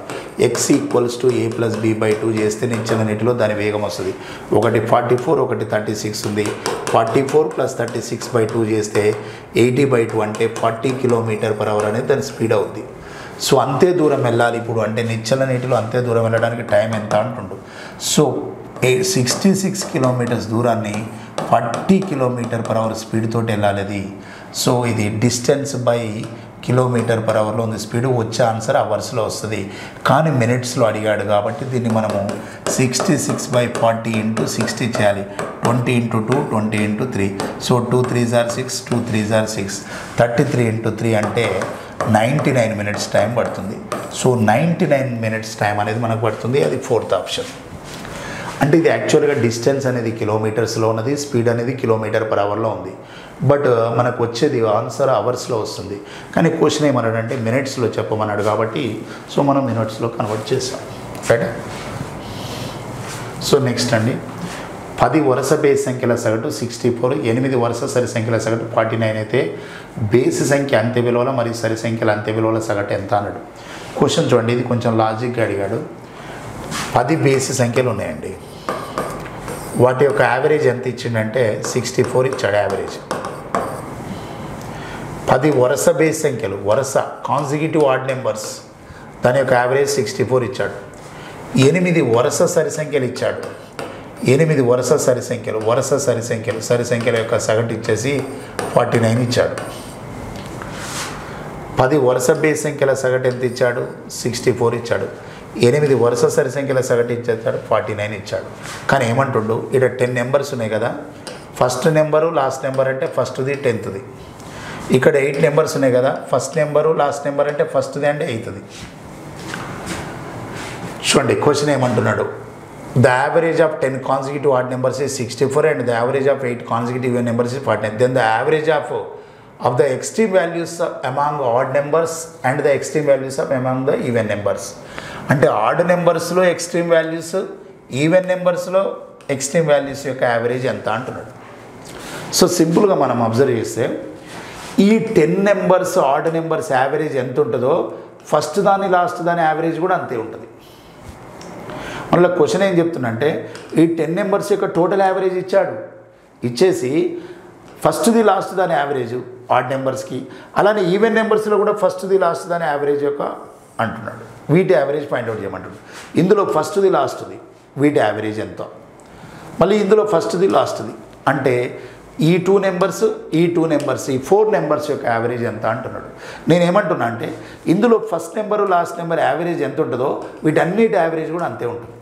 x = a + b/2 చేస్తే నిశ్చల నీటిలో దాని వేగం వస్తుంది. ఒకటి 44, ఒకటి 36 ఉంది. 44 + 36/2 చేస్తే 80/2 అంటే 40 km/h అనేది దాని స్పీడ్ అవుద్ది. సో అంతే దూరం వెళ్ళాలి ఇప్పుడు అంటే నిశ్చల నీటిలో అంతే దూరం వెళ్ళడానికి టైం ఎంత అంటుండు. సో 66 కిలోమీటర్స్ దూరాన్ని 40 km/h స్పీడ్ తోటి వెళ్ళాలి అది. సో ఇది డిస్టెన్స్ బై km/hలో ఉంది స్పీడ్. వచ్చే ఆన్సర్ అవర్స్లో వస్తుంది, కానీ మినిట్స్లో అడిగాడు కాబట్టి దీన్ని మనము 66/40 × 60 చేయాలి. 20 × 2 20 × 3, so 2 3s are 6, 2 3s are 6, 33 × 3 అంటే 99 మినిట్స్ టైం పడుతుంది. సో 99 మినిట్స్ టైం అనేది మనకు పడుతుంది. అది 4th ఆప్షన్. అంటే ఇది యాక్చువల్గా డిస్టెన్స్ అనేది కిలోమీటర్స్లో ఉన్నది, స్పీడ్ అనేది km/hలో ఉంది. బట్ మనకు వచ్చేది ఆన్సర్ అవర్స్లో వస్తుంది. కానీ క్వశ్చన్ ఏమన్నాడంటే మినిట్స్లో చెప్పమన్నాడు కాబట్టి సో మనం మినిట్స్లో కన్వర్ట్ చేసాం. రైట్. సో నెక్స్ట్ అండి, 10 వరుస బేస్ సంఖ్యల సగటు 64, 8 వరుస సరి సంఖ్యల సగటు 49 అయితే బేసి సంఖ్య అంత్య విలువల మరియు సరి సంఖ్యల అంత్య విలువల సగటు ఎంత అన్నాడు. క్వశ్చన్ చూడండి, ఇది కొంచెం లాజిక్గా అడిగాడు. 10 బేసి సంఖ్యలు ఉన్నాయండి, వాటి యొక్క యావరేజ్ ఎంత ఇచ్చిండంటే 64 ఇచ్చాడు యావరేజ్. 10 వరుస బేస్ సంఖ్యలు, వరుస కాన్సిక్యూటివ్ ఆడ్ నెంబర్స్, దాని యొక్క యావరేజ్ 64 ఇచ్చాడు. 8 వరుస సరి సంఖ్యలు ఇచ్చాడు. 8 వరుస సరి సంఖ్యలు, సరి సంఖ్యల యొక్క సగటు ఇచ్చేసి 49 ఇచ్చాడు. 10 వరుస బేస్ సంఖ్యల సగటు ఎంత ఇచ్చాడు, 64 ఇచ్చాడు. 8 వరుస సరి సంఖ్యల సగటు ఇచ్చేస్తాడు, 49 ఇచ్చాడు. కానీ ఏమంటుండు, ఇక్కడ 10 నెంబర్స్ ఉన్నాయి కదా, ఫస్ట్ నెంబరు లాస్ట్ నెంబర్ అంటే ఫస్ట్ది 10th. ఇక్కడ 8 నెంబర్స్ ఉన్నాయి కదా, ఫస్ట్ నెంబరు లాస్ట్ నెంబర్ అంటే ఫస్ట్ది అంటే 8th. చూడండి క్వశ్చన్ ఏమంటున్నాడు, the average of 10 consecutive odd numbers is 64 and the average of 8 consecutive even numbers is 49. Then the average of the extreme values among odd numbers and the extreme values of among the even numbers. అంటే ఆడ్ నెంబర్స్లో ఎక్స్ట్రీమ్ వాల్యూస్, ఈవెన్ నెంబర్స్లో ఎక్స్ట్రీమ్ వాల్యూస్ యొక్క యావరేజ్ ఎంత అంటున్నాడు. సో సింపుల్గా మనం అబ్జర్వ్ చేస్తే ఈ 10 నెంబర్స్ ఆడ్ నెంబర్స్ యావరేజ్ ఎంత ఉంటుందో ఫస్ట్ దాని లాస్ట్ దాని యావరేజ్ కూడా అంతే ఉంటుంది. మళ్ళీ క్వశ్చన్ ఏం చెప్తున్నంటే ఈ 10 నెంబర్స్ యొక్క టోటల్ యావరేజ్ ఇచ్చాడు, ఇచ్చేసి ఫస్ట్ది లాస్ట్ దాని యావరేజ్ ఆడ్ నెంబర్స్కి, అలానే ఈవెన్ నెంబర్స్లో కూడా ఫస్ట్ది లాస్ట్ దాని యావరేజ్ యొక్క అంటున్నాడు. వీటి యావరేజ్ పాయింట్అవుట్ చేయమంటాడు. ఇందులో ఫస్ట్ది లాస్ట్ది వీటి యావరేజ్ ఎంత, మళ్ళీ ఇందులో ఫస్ట్ది లాస్ట్ది అంటే ఈ 2 నెంబర్స్ ఈ 4 నెంబర్స్ యొక్క యావరేజ్ ఎంత అంటున్నాడు. నేను ఏమంటున్నా అంటే ఇందులో first number last number average ఎంత ఉంటుందో వీటన్నిటి యావరేజ్ కూడా అంతే ఉంటుంది.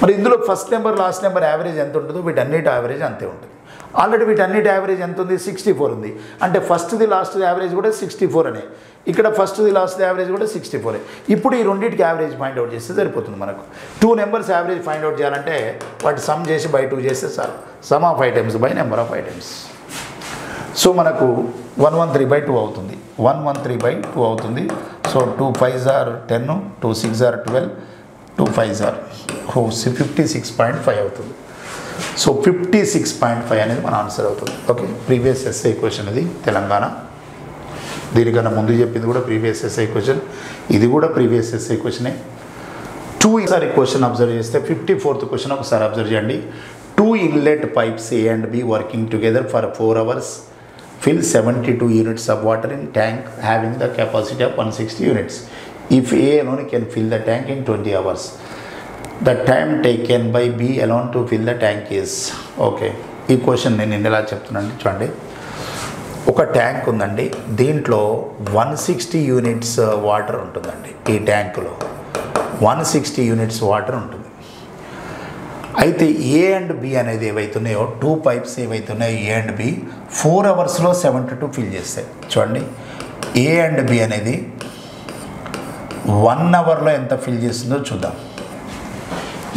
మరి ఇందులో first number last number average ఎంత ఉంటుందో వీటన్నిటి యావరేజ్ అంతే ఉంటుంది. ఆల్రెడీ వీటన్నిటి యావరేజ్ ఎంత ఉంది? 64 ఉంది. అంటే ఫస్ట్ది లాస్ట్ది యావరేజ్ కూడా 64 అనే, ఇక్కడ ఫస్ట్ది లాస్ట్ది యావరేజ్ కూడా 64. ఇప్పుడు ఈ రెండింటికి యావరేజ్ ఫైండ్ అవుట్ చేస్తే సరిపోతుంది. మనకు 2 నెంబర్స్ యావరేజ్ ఫైండ్ అవుట్ చేయాలంటే వాటి సమ్ చేసి బై 2 చేస్తే sir some of items by number of items. So మనకు 113/2 అవుతుంది, 113/2 అవుతుంది. So 2 5s are 10, 2 6s are 12, 2 5s are 56.5 అవుతుంది. సో 56.5 అనేది మన ఆన్సర్ అవుతుంది. ఓకే, ప్రీవియస్ ఎస్ఐ క్వశ్చన్ ఇది తెలంగాణ. దీనికన్నా ముందు చెప్పింది కూడా ప్రీవియస్ ఎస్ఐ క్వశ్చన్, ఇది కూడా ప్రీవియస్ ఎస్ఐ క్వశ్చనే. 2 ఈసారి క్వశ్చన్ అబ్జర్వ్ చేస్తే 54th క్వశ్చన్ ఒకసారి అబ్జర్వ్ చేయండి. 2 inlet pipes A and B working together for 4 hours fill 72 units of water in tank having the capacity of 160 units. If A alone can fill the tank in 20 hours, the time taken by B alone to fill the tank is. Okay, ఈ క్వశ్చన్ నేను ఎలా చెప్తున్నాను చూడండి. ఒక ట్యాంక్ ఉందండి, దీంట్లో 160 యూనిట్స్ వాటర్ ఉంటుందండి. ఈ ట్యాంకులో 160 యూనిట్స్ వాటర్ ఉంటుంది. అయితే ఏ అండ్ బి అనేది ఏవైతున్నాయో 2 పైప్స్ ఏవైతున్నాయో ఏ అండ్ బి 4 అవర్స్లో 72 ఫిల్ చేస్తాయి. చూడండి, ఏ అండ్ బి అనేది 1 అవర్లో ఎంత ఫిల్ చేస్తుందో చూద్దాం.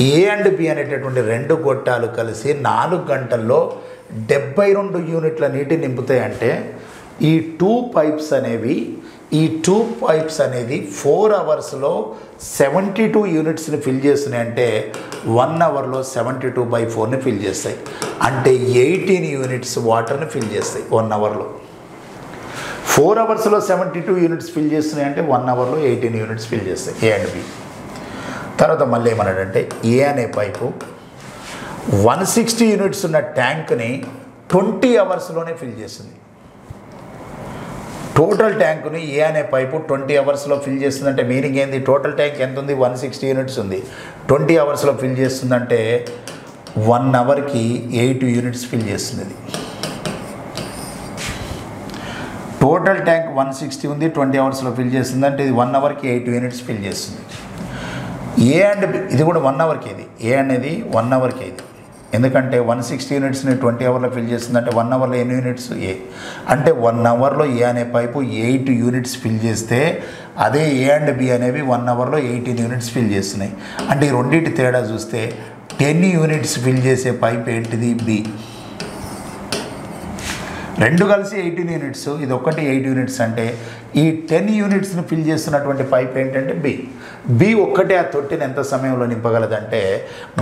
ఏ అండ్ బి అనేటటువంటి 2 గొట్టాలు కలిసి 4 గంటల్లో 72 యూనిట్ల నీటి నింపుతాయంటే ఈ 2 పైప్స్ అనేవి 4 అవర్స్లో 72 యూనిట్స్ని ఫిల్ చేస్తున్నాయి. అంటే 1 అవర్లో 72/4ని ఫిల్ చేస్తాయి. అంటే 18 యూనిట్స్ వాటర్ని ఫిల్ చేస్తాయి 1 అవర్లో. 4 అవర్స్లో 72 యూనిట్స్ ఫిల్ చేస్తున్నాయి అంటే 1 అవర్లో 18 యూనిట్స్ ఫిల్ చేస్తాయి ఏ అండ్ బి. తర్వాత మళ్ళీ ఏమన్నాడంటే ఏ అనే పైపు 160 యూనిట్స్ ఉన్న ట్యాంక్ని 20 అవర్స్లోనే ఫిల్ చేస్తుంది. టోటల్ ట్యాంకుని ఏ అనే పైపు 20 అవర్స్లో ఫిల్ చేస్తుందంటే మీనింగ్ ఏంది? టోటల్ ట్యాంక్ ఎంత ఉంది? 160 యూనిట్స్ ఉంది. 20 అవర్స్లో ఫిల్ చేస్తుందంటే 1 అవర్కి 8 యూనిట్స్ ఫిల్ చేస్తుంది. టోటల్ ట్యాంక్ 160 ఉంది, 20 అవర్స్లో ఫిల్ చేస్తుందంటే ఇది 1 అవర్కి 8 యూనిట్స్ ఫిల్ చేస్తుంది. ఏ అండ్ బి ఇది కూడా 1 అవర్కి, ఇది ఏ అనేది 1 అవర్కి. ఇది ఎందుకంటే 160 యూనిట్స్ని 20 అవర్లో ఫిల్ చేస్తుందంటే 1 అవర్లో ఎన్ని యూనిట్స్? ఏ. అంటే 1 అవర్లో ఏ అనే పైపు 8 యూనిట్స్ ఫిల్ చేస్తే అదే ఏ అండ్ బి అనేవి 1 అవర్లో 18 యూనిట్స్ ఫిల్ చేస్తున్నాయి. అంటే ఈ రెండింటి తేడా చూస్తే 10 యూనిట్స్ ఫిల్ చేసే పైప్ ఏంటిది? బి. 2 కలిసి 18 యూనిట్స్, ఇది ఒకటి 8 యూనిట్స్. అంటే ఈ 10 యూనిట్స్ని ఫిల్ చేస్తున్నటువంటి పైప్ ఏంటంటే బి. బి ఒక్కటే ఆ తొట్టెని ఎంత సమయంలో నింపగలదంటే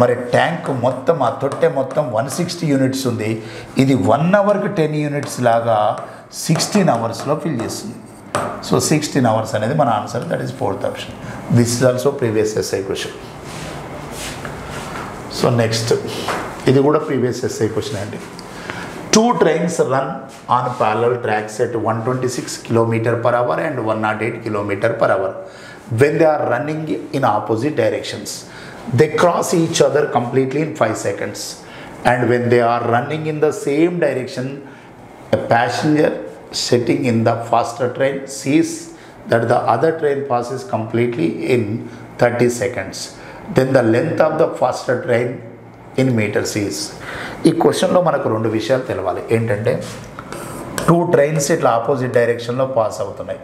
మరి ట్యాంక్ మొత్తం ఆ తొట్టె మొత్తం 160 యూనిట్స్ ఉంది. ఇది 1 అవర్కి 10 యూనిట్స్ లాగా 16 అవర్స్లో ఫిల్ చేస్తుంది. సో 16 అవర్స్ అనేది మన answer. That is 4th option. This is also previous SI question. So next ఇది కూడా ప్రీవియస్ ఎస్ఐ క్వశ్చన్ అండి. 2 trains run on parallel tracks at 126 km/h and 108 km/h. When they are running in opposite directions, they cross each other completely in 5 seconds. And when they are running in the same direction, a passenger sitting in the faster train sees that the other train passes completely in 30 seconds. Then the length of the faster train in meters is. ఈ క్వశ్చన్లో మనకు 2 విషయాలు తెలవాలి. ఏంటంటే 2 ట్రైన్స్ ఇట్లా ఆపోజిట్ డైరెక్షన్లో పాస్ అవుతున్నాయి.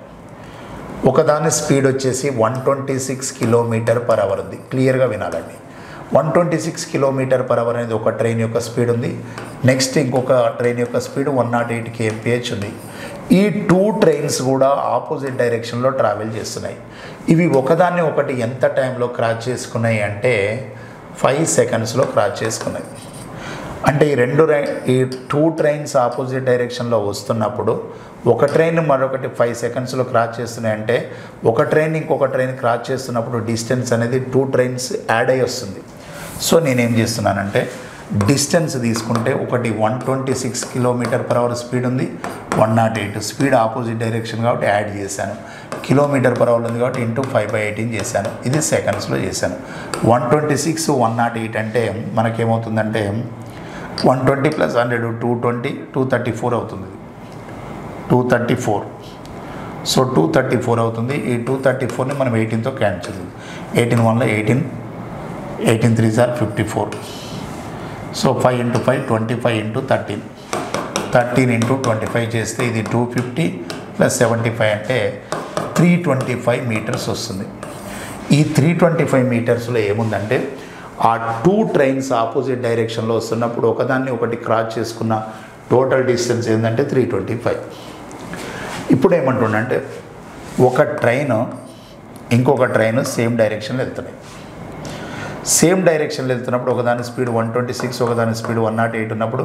ఒకదాని స్పీడ్ వచ్చేసి 126 km/h ఉంది. క్లియర్గా వినాలండి. 126 km/h అనేది ఒక ట్రైన్ యొక్క స్పీడ్ ఉంది. నెక్స్ట్ ఇంకొక ట్రైన్ యొక్క స్పీడ్ 108 kmph ఉంది. ఈ 2 ట్రైన్స్ కూడా ఆపోజిట్ డైరెక్షన్లో ట్రావెల్ చేస్తున్నాయి. ఇవి ఒకదాన్ని ఒకటి ఎంత టైంలో క్రాస్ చేసుకున్నాయి అంటే 5 సెకండ్స్లో క్రాస్ చేసుకున్నాయి. అంటే ఈ 2 ట్రైన్స్ ఆపోజిట్ డైరెక్షన్లో వస్తున్నప్పుడు ఒక ట్రైన్ మరొకటి 5 సెకండ్స్లో క్రాస్ చేస్తున్నాయంటే ఒక ట్రైన్ ఇంకొక ట్రైన్ క్రాస్ చేస్తున్నప్పుడు డిస్టెన్స్ అనేది 2 ట్రైన్స్ యాడ్ అయ్యి వస్తుంది. సో నేనేం చేస్తున్నానంటే డిస్టెన్స్ తీసుకుంటే ఒకటి 126 km/h స్పీడ్ ఉంది, 108 స్పీడ్ ఆపోజిట్ డైరెక్షన్ కాబట్టి యాడ్ చేశాను. km/h ఉంది కాబట్టి ఇంటూ 5/18 చేశాను. ఇది సెకండ్స్లో చేశాను. 126 108 అంటే మనకేమవుతుందంటే 120 + 100 220 234 అవుతుంది. 234. సో 234 అవుతుంది. ఈ 234ని మనం 18తో cancel. 18 1 18 18 3s are 54. So 5 into 5 25 into 13, 13 into 25 చేస్తే ఇది 250 + 75 అంటే 325 మీటర్స్ వస్తుంది. ఈ 325 మీటర్స్లో ఏముందంటే ఆ 2 ట్రైన్స్ ఆపోజిట్ డైరెక్షన్లో వస్తున్నప్పుడు ఒకదాన్ని ఒకటి క్రాస్ చేసుకున్న టోటల్ డిస్టెన్స్ ఏంటంటే 325. ఇప్పుడు ఏమంటుండంటే ఒక ట్రైన్ ఇంకొక ట్రైన్ సేమ్ డైరెక్షన్లో వెళ్తున్నాయి. సేమ్ డైరెక్షన్లో వెళ్తున్నప్పుడు ఒకదాని స్పీడ్ 126, ఒకదాని స్పీడ్ 108 ఉన్నప్పుడు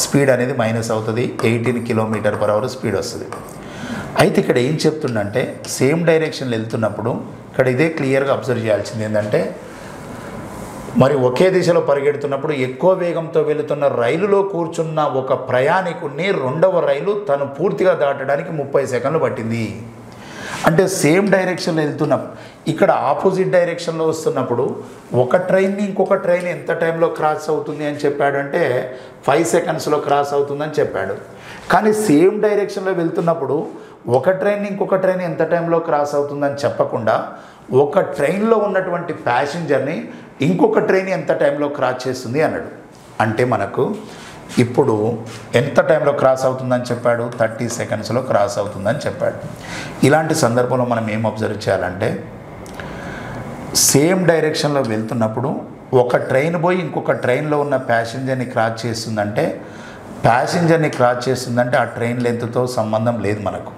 స్పీడ్ అనేది మైనస్ అవుతుంది, 18 km/h స్పీడ్ వస్తుంది. అయితే ఇక్కడ ఏం చెప్తుండంటే సేమ్ డైరెక్షన్లో వెళ్తున్నప్పుడు ఇక్కడ ఇదే క్లియర్గా అబ్జర్వ్ చేయాల్సింది ఏంటంటే మరి ఒకే దిశలో పరిగెడుతున్నప్పుడు ఎక్కువ వేగంతో వెళుతున్న రైలులో కూర్చున్న ఒక ప్రయాణికుడిని రెండవ రైలు తను పూర్తిగా దాటడానికి 30 సెకండ్లు పట్టింది. అంటే సేమ్ డైరెక్షన్లో వెళ్తున్నాం, ఇక్కడ ఆపోజిట్ డైరెక్షన్లో వస్తున్నప్పుడు ఒక ట్రైన్ని ఇంకొక ట్రైన్ ఎంత టైంలో క్రాస్ అవుతుంది అని చెప్పాడంటే 5 సెకండ్స్లో క్రాస్ అవుతుందని చెప్పాడు. కానీ సేమ్ డైరెక్షన్లో వెళ్తున్నప్పుడు ఒక ట్రైన్ ఇంకొక ట్రైన్ ఎంత టైంలో క్రాస్ అవుతుందని చెప్పకుండా ఒక ట్రైన్లో ఉన్నటువంటి ప్యాసింజర్ని ఇంకొక ట్రైన్ ఎంత టైంలో క్రాస్ చేస్తుంది అన్నాడు. అంటే మనకు ఇప్పుడు ఎంత టైంలో క్రాస్ అవుతుందని చెప్పాడు, 30 సెకండ్స్లో క్రాస్ అవుతుందని చెప్పాడు. ఇలాంటి సందర్భంలో మనం ఏం అబ్జర్వ్ చేయాలంటే సేమ్ డైరెక్షన్లో వెళ్తున్నప్పుడు ఒక ట్రైన్ పోయి ఇంకొక ట్రైన్లో ఉన్న ప్యాసింజర్ని క్రాస్ చేస్తుందంటే ఆ ట్రైన్ లెంత్తో సంబంధం లేదు మనకు.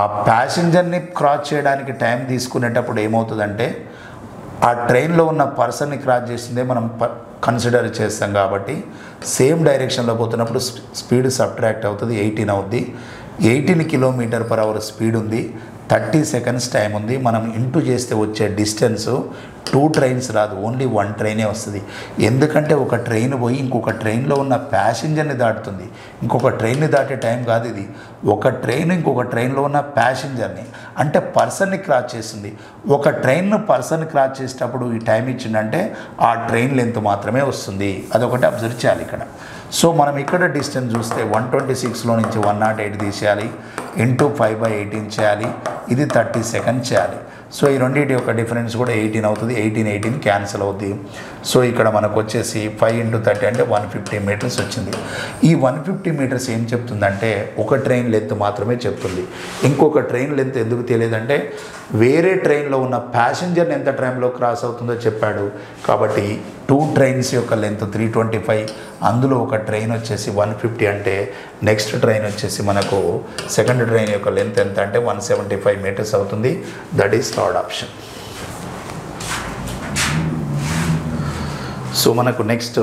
ఆ ప్యాసింజర్ని క్రాస్ చేయడానికి టైం తీసుకునేటప్పుడు ఏమవుతుందంటే ఆ ట్రైన్లో ఉన్న పర్సన్ని క్రాస్ చేస్తుందే మనం కన్సిడర్ చేస్తాం. కాబట్టి సేమ్ డైరెక్షన్లో పోతున్నప్పుడు స్పీడ్ సబ్ట్రాక్ట్ అవుతుంది, 18 అవుద్ది. 18 km/h స్పీడ్ ఉంది, 30 సెకండ్స్ టైం ఉంది. మనం ఇంటూ చేస్తే వచ్చే డిస్టెన్స్ 2 ట్రైన్స్ రాదు, ఓన్లీ 1 ట్రైనే వస్తుంది. ఎందుకంటే ఒక ట్రైన్ పోయి ఇంకొక ట్రైన్లో ఉన్న ప్యాసింజర్ని దాటుతుంది, ఇంకొక ట్రైన్ని దాటే టైం కాదు ఇది. ఒక ట్రైన్ ఇంకొక ట్రైన్లో ఉన్న ప్యాసింజర్ని అంటే పర్సన్ని క్రాస్ చేస్తుంది. ఒక ట్రైన్ను పర్సన్ క్రాస్ చేసేటప్పుడు ఈ టైం ఇచ్చిందంటే ఆ ట్రైన్ లెంత్ మాత్రమే వస్తుంది. అదొకటి అబ్జర్వ్ చేయాలి ఇక్కడ. సో మనం ఇక్కడ డిస్టెన్స్ చూస్తే 126లో నుంచి 108 తీసేయాలి, ఇంటూ 5/18 చేయాలి, ఇది 30 సెకండ్స్ చేయాలి. సో ఈ రెండింటి యొక్క డిఫరెన్స్ కూడా 18 అవుతుంది, 18 క్యాన్సిల్ అవుద్ది. సో ఇక్కడ మనకు వచ్చేసి 5 × 30 అంటే 150 మీటర్స్ వచ్చింది. ఈ 150 మీటర్స్ ఏం చెప్తుందంటే ఒక ట్రైన్ లెంత్ మాత్రమే చెప్తుంది. ఇంకొక ట్రైన్ లెంత్ ఎందుకు తెలియదంటే వేరే ట్రైన్లో ఉన్న ప్యాసింజర్ని ఎంత టైంలో క్రాస్ అవుతుందో చెప్పాడు. కాబట్టి 2 ట్రైన్స్ యొక్క లెంత్ 325, అందులో ఒక ట్రైన్ వచ్చేసి 150 అంటే నెక్స్ట్ ట్రైన్ వచ్చేసి మనకు సెకండ్ ట్రైన్ యొక్క లెంత్ ఎంత అంటే 175 మీటర్స్ అవుతుంది. That is third option. So మనకు నెక్స్ట్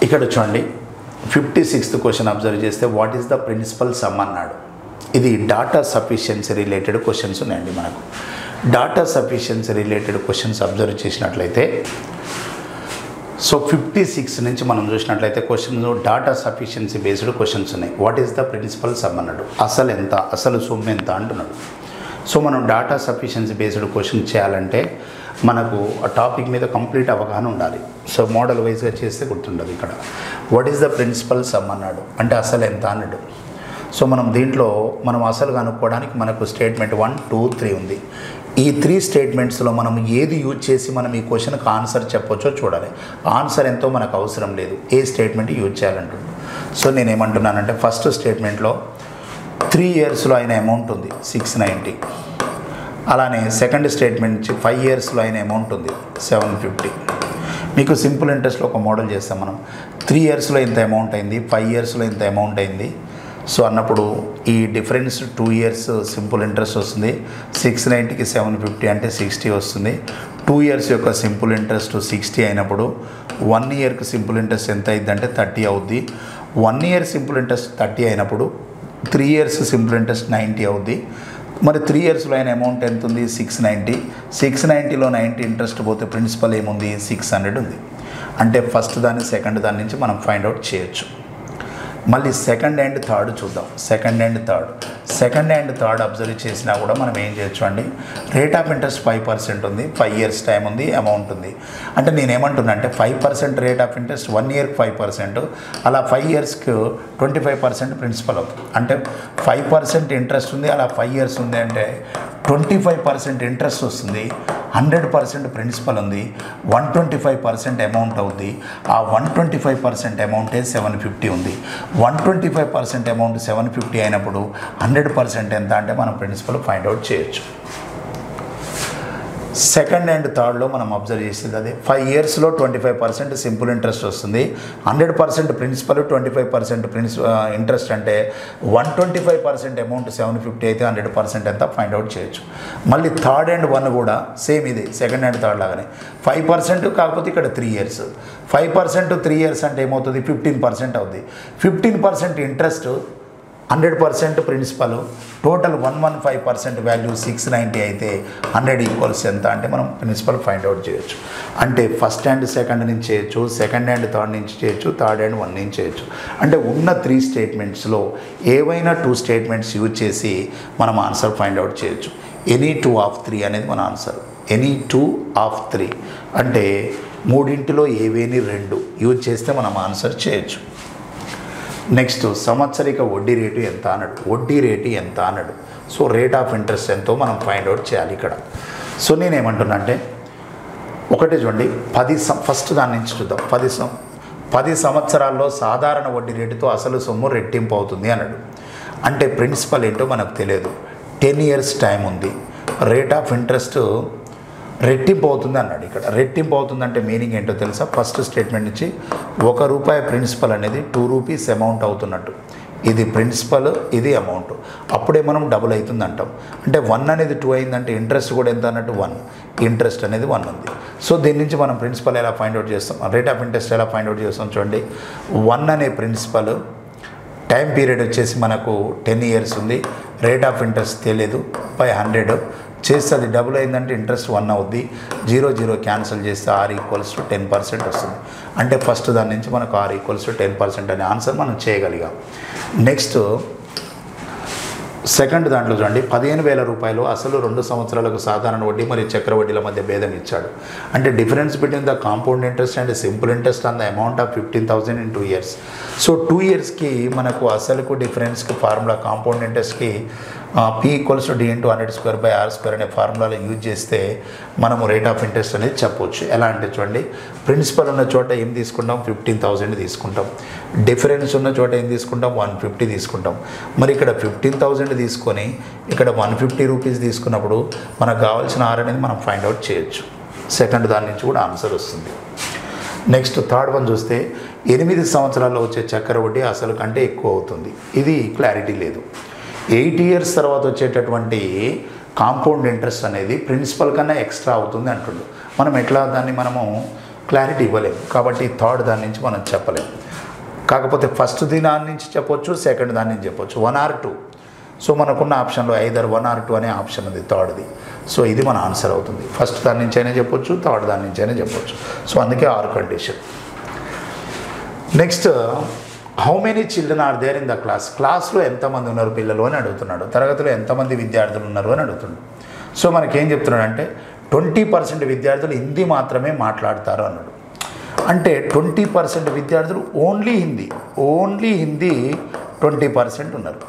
ఇక్కడ చూడండి 56th క్వశ్చన్ అబ్జర్వ్ చేస్తే what is the principal sum అన్నాడు. ఇది డాటా సఫిషియన్సీ రిలేటెడ్ క్వశ్చన్స్ ఉన్నాయండి. మనకు data sufficiency related questions observe చేసినట్లయితే సో 56 నుంచి మనం చూసినట్లయితే questions data sufficiency based questions ఉన్నాయి. What is the principal sum అన్నాడు, అసలు ఎంత, అసలు సొమ్ము ఎంత అంటున్నాడు. సో మనం డాటా సఫిషియన్సీ బేస్డ్ క్వశ్చన్ చేయాలంటే మనకు ఆ టాపిక్ మీద కంప్లీట్ అవగాహన ఉండాలి. సో మోడల్ వైజ్గా చేస్తే గుర్తుండదు. ఇక్కడ what is the principal sum అన్నాడు అంటే అసలు ఎంత అన్నాడు. సో మనం దీంట్లో మనం అసలు కనుక్కోవడానికి మనకు స్టేట్మెంట్ 1 2 3 ఉంది. ఈ 3 స్టేట్మెంట్స్లో మనం ఏది యూజ్ చేసి మనం ఈ క్వశ్చన్కి ఆన్సర్ చెప్పొచ్చో చూడాలి. ఆన్సర్ ఎంతో మనకు అవసరం లేదు, ఏ స్టేట్మెంట్ యూజ్ చేయాలంటుంది. సో నేనేమంటున్నానంటే ఫస్ట్ స్టేట్మెంట్లో 3 ఇయర్స్లో అయిన అమౌంట్ ఉంది 690. అలానే సెకండ్ స్టేట్మెంట్ నుంచి 5 ఇయర్స్లో అయిన అమౌంట్ ఉంది 750. మీకు సింపుల్ ఇంట్రెస్ట్లో ఒక మోడల్ చేస్తాం మనం. 3 ఇయర్స్లో ఇంత అమౌంట్ అయింది, 5 ఇయర్స్లో ఇంత అమౌంట్ అయింది. సో అన్నప్పుడు ఈ డిఫరెన్స్ 2 ఇయర్స్ సింపుల్ ఇంట్రెస్ట్ వస్తుంది. 690కి 750 అంటే 60 వస్తుంది. 2 ఇయర్స్ యొక్క సింపుల్ ఇంట్రెస్ట్ 60 అయినప్పుడు 1 ఇయర్కి సింపుల్ ఇంట్రెస్ట్ ఎంత అయింది అంటే 30 అవుద్ది. 1 ఇయర్ సింపుల్ ఇంట్రెస్ట్ 30 అయినప్పుడు 3 ఇయర్స్ సింపుల్ ఇంట్రెస్ట్ 90 అవుద్ది. మరి 3 ఇయర్స్లో అయిన అమౌంట్ ఎంత ఉంది 690. 690లో 90 ఇంట్రెస్ట్ పోతే ప్రిన్సిపల్ ఏముంది 600 ఉంది. అంటే ఫస్ట్ దాన్ని సెకండ్ దాని నుంచి మనం ఫైండ్ అవుట్ చేయొచ్చు. మళ్ళీ సెకండ్ అండ్ థర్డ్ చూద్దాం. సెకండ్ అండ్ థర్డ్ అబ్జర్వ్ చేసినా కూడా మనం ఏం చేయొచ్చు అండి, రేట్ ఆఫ్ ఇంట్రెస్ట్ 5% ఉంది, 5 ఇయర్స్ టైం ఉంది, అమౌంట్ ఉంది. అంటే నేనేమంటున్నా అంటే 5% రేట్ ఆఫ్ ఇంట్రెస్ట్ 1 ఇయర్కి 5%, అలా 5 ఇయర్స్కి 25% ప్రిన్సిపల్ అవుతుంది. అంటే 5% ఇంట్రెస్ట్ ఉంది, అలా 5 ఇయర్స్ ఉంది అంటే 25% ఇంట్రెస్ట్ వస్తుంది. 100% ప్రిన్సిపల్ ఉంది, 125% అమౌంట్ అవుద్ది. ఆ 125% అమౌంటే 750 ఉంది. 125% అమౌంట్ 750 అయినప్పుడు 100% ఎంత అంటే మనం ప్రిన్సిపల్ ఫైండ్ అవుట్ చేయొచ్చు. సెకండ్ అండ్ థర్డ్లో మనం అబ్జర్వ్ చేసేది అదే. 5 ఇయర్స్లో 25% సింపుల్ ఇంట్రెస్ట్ వస్తుంది. 100% ప్రిన్సిపల్, 25% ఇంట్రెస్ట్ అంటే 125% అమౌంట్ 750 అయితే 100% ఎంత ఫైండ్ అవుట్ చేయొచ్చు. మళ్ళీ థర్డ్ అండ్ 1 కూడా సేమ్ ఇది, సెకండ్ అండ్ థర్డ్ లాగానే 5%, కాకపోతే ఇక్కడ 3 ఇయర్స్. 5% 3 ఇయర్స్ అంటే ఏమవుతుంది, 15% అవుతుంది. 15% ఇంట్రెస్ట్, 100% ప్రిన్సిపల్, టోటల్ 115% వాల్యూ 690 అయితే 100 ఈక్వల్స్ ఎంత అంటే మనం ప్రిన్సిపల్ ఫైండ్ అవుట్ చేయొచ్చు. అంటే ఫస్ట్ అండ్ సెకండ్ నుంచి చేయొచ్చు, సెకండ్ అండ్ థర్డ్ నుంచి చేయొచ్చు, థర్డ్ అండ్ 1 నుంచి చేయొచ్చు. అంటే ఉన్న 3 స్టేట్మెంట్స్లో ఏవైనా 2 స్టేట్మెంట్స్ యూజ్ చేసి మనం ఆన్సర్ ఫైండ్ అవుట్ చేయొచ్చు. ఎనీ 2 ఆఫ్ 3 అనేది మన ఆన్సర్. ఎనీ 2 ఆఫ్ 3 అంటే మూడింటిలో ఏవేని 2 యూజ్ చేస్తే మనం ఆన్సర్ చేయొచ్చు. నెక్స్ట్ సంవత్సరిక వడ్డీ రేటు ఎంత అన్నాడు. వడ్డీ రేటు ఎంత అన్నాడు. సో రేట్ ఆఫ్ ఇంట్రెస్ట్ ఎంతో మనం ఫైండ్ అవుట్ చేయాలి ఇక్కడ. సో నేనేమంటున్నా అంటే ఒకటే చూడండి, ఫస్ట్ దాని నుంచి చూద్దాం. 10 సంవత్సరాల్లో సాధారణ వడ్డీ రేటుతో అసలు సొమ్ము రెట్టింపు అవుతుంది అన్నాడు. అంటే ప్రిన్సిపల్ ఏంటో మనకు తెలియదు. 10 ఇయర్స్ టైం ఉంది. రేట్ ఆఫ్ ఇంట్రెస్ట్ రెట్టింపు అవుతుంది అన్నాడు. ఇక్కడ రెట్టింపు అవుతుందంటే మీనింగ్ ఏంటో తెలుసా. ఫస్ట్ స్టేట్మెంట్ నుంచి ₹1 ప్రిన్సిపల్ అనేది 2 రూపీస్ అమౌంట్ అవుతున్నట్టు. ఇది ప్రిన్సిపల్, ఇది అమౌంట్. అప్పుడే మనం డబుల్ అవుతుంది అంటాం. అంటే 1 అనేది 2 అయిందంటే ఇంట్రెస్ట్ కూడా ఎంత అన్నట్టు 1. ఇంట్రెస్ట్ అనేది 1 ఉంది. సో దీని నుంచి మనం ప్రిన్సిపల్ ఎలా ఫైండ్ అవుట్ చేస్తాం, రేట్ ఆఫ్ ఇంట్రెస్ట్ ఎలా ఫైండ్ అవుట్ చేస్తాం చూడండి. 1 అనే ప్రిన్సిపల్, టైం పీరియడ్ వచ్చేసి మనకు 10 ఇయర్స్ ఉంది, రేట్ ఆఫ్ ఇంట్రెస్ట్ తెలియదు, బై 100 చేస్తే అది డబుల్ అయిందంటే ఇంట్రెస్ట్ 1 అవుద్ది. 0 క్యాన్సిల్ చేస్తే R ఈక్వల్స్ టు 10% వస్తుంది. అంటే ఫస్ట్ దాని నుంచి మనకు R ఈక్వల్స్ టు 10% అనే ఆన్సర్ మనం చేయగలిగాం. నెక్స్ట్ సెకండ్ దాంట్లో చూడండి, ₹15,000 అసలు 2 సంవత్సరాలకు సాధారణ వడ్డీ మరియు చక్ర వడ్డీల మధ్య భేదం ఇచ్చాడు. అంటే difference between the compound interest and simple interest on the amount of 15,000 in 2 years. So 2 ఇయర్స్కి మనకు అసలుకు డిఫరెన్స్కి ఫార్ములా కాంపౌండ్ ఇంట్రెస్ట్కి P equals to D into 100² అనే ఫార్ములాలో యూజ్ చేస్తే మనము రేట్ ఆఫ్ ఇంట్రెస్ట్ అనేది చెప్పవచ్చు. ఎలా అంటే చూడండి, ప్రిన్సిపల్ ఉన్న చోట ఏం తీసుకుంటాం, 15,000 తీసుకుంటాం. డిఫరెన్స్ ఉన్న చోట ఏం తీసుకుంటాం, 150 తీసుకుంటాం. మరి ఇక్కడ 15,000 తీసుకొని ఇక్కడ 150 రూపీస్ తీసుకున్నప్పుడు మనకు కావాల్సిన R అనేది మనం ఫైండ్ అవుట్ చేయొచ్చు. సెకండ్ దాని నుంచి కూడా ఆన్సర్ వస్తుంది. నెక్స్ట్ థర్డ్ వన్ చూస్తే 8 సంవత్సరాల్లో వచ్చే చక్కెర వడ్డీ అసలు కంటే ఎక్కువ అవుతుంది. ఇది క్లారిటీ లేదు. 8 ఇయర్స్ తర్వాత వచ్చేటటువంటి కాంపౌండ్ ఇంట్రెస్ట్ అనేది ప్రిన్సిపల్ కన్నా ఎక్స్ట్రా అవుతుంది అంటుండు. మనం ఎట్లా దాన్ని మనము క్లారిటీ ఇవ్వలేము. కాబట్టి థర్డ్ దాని నుంచి మనం చెప్పలేము. కాకపోతే ఫస్ట్ దాని నుంచి చెప్పొచ్చు, సెకండ్ దాని నుంచి చెప్పొచ్చు, 1 or 2. సో మనకున్న ఆప్షన్లో ఐదర్ 1 or 2 అనే ఆప్షన్ ఉంది థర్డ్ది. సో ఇది మన ఆన్సర్ అవుతుంది. ఫస్ట్ దాని నుంచి అయినా చెప్పొచ్చు, థర్డ్ దాని నుంచి అయినా చెప్పొచ్చు. సో అందుకే or condition. Next, how many children are there in the class. క్లాస్లో ఎంతమంది ఉన్నారు పిల్లలు అని అడుగుతున్నాడు. తరగతిలో ఎంతమంది విద్యార్థులు ఉన్నారు అని అడుగుతున్నాడు. సో మనకేం చెప్తున్నాడు అంటే 20% విద్యార్థులు హిందీ మాత్రమే మాట్లాడతారు అన్నాడు. అంటే 20% విద్యార్థులు ఓన్లీ హిందీ 20% ఉన్నారు.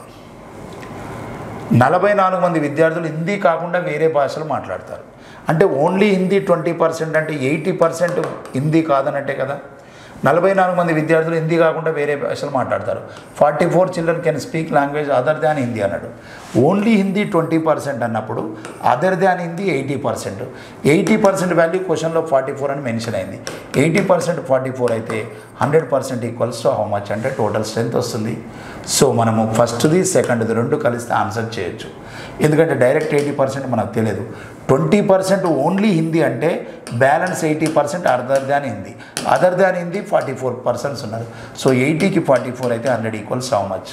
44 మంది విద్యార్థులు హిందీ కాకుండా వేరే భాషలు మాట్లాడతారు. అంటే ఓన్లీ హిందీ 20% అంటే 80% హిందీ కాదన్నట్టే కదా. 44 మంది విద్యార్థులు హిందీ కాకుండా వేరే భాషలు మాట్లాడతారు. 44 children can speak language other than Hindi అన్నాడు. ఓన్లీ హిందీ 20% అన్నప్పుడు అదర్ దాన్ హిందీ 80%. 80% వాల్యూ క్వశ్చన్లో 44 అని మెన్షన్ అయింది. 80% 44 అయితే 100% ఈక్వల్స్ టు హౌ మచ్ అంటే టోటల్ స్ట్రెంత్ వస్తుంది. సో మనము ఫస్ట్ది సెకండ్ది రెండు కలిస్తే ఆన్సర్ చేయొచ్చు. ఎందుకంటే డైరెక్ట్ 80% మనకు తెలియదు. 20% ఓన్లీ హిందీ అంటే balance 80% other than Hindi. Other than Hindi 44 persons ఉన్నారు. సో 80కి 44 అయితే 100 ఈక్వల్స్ హౌ మచ్.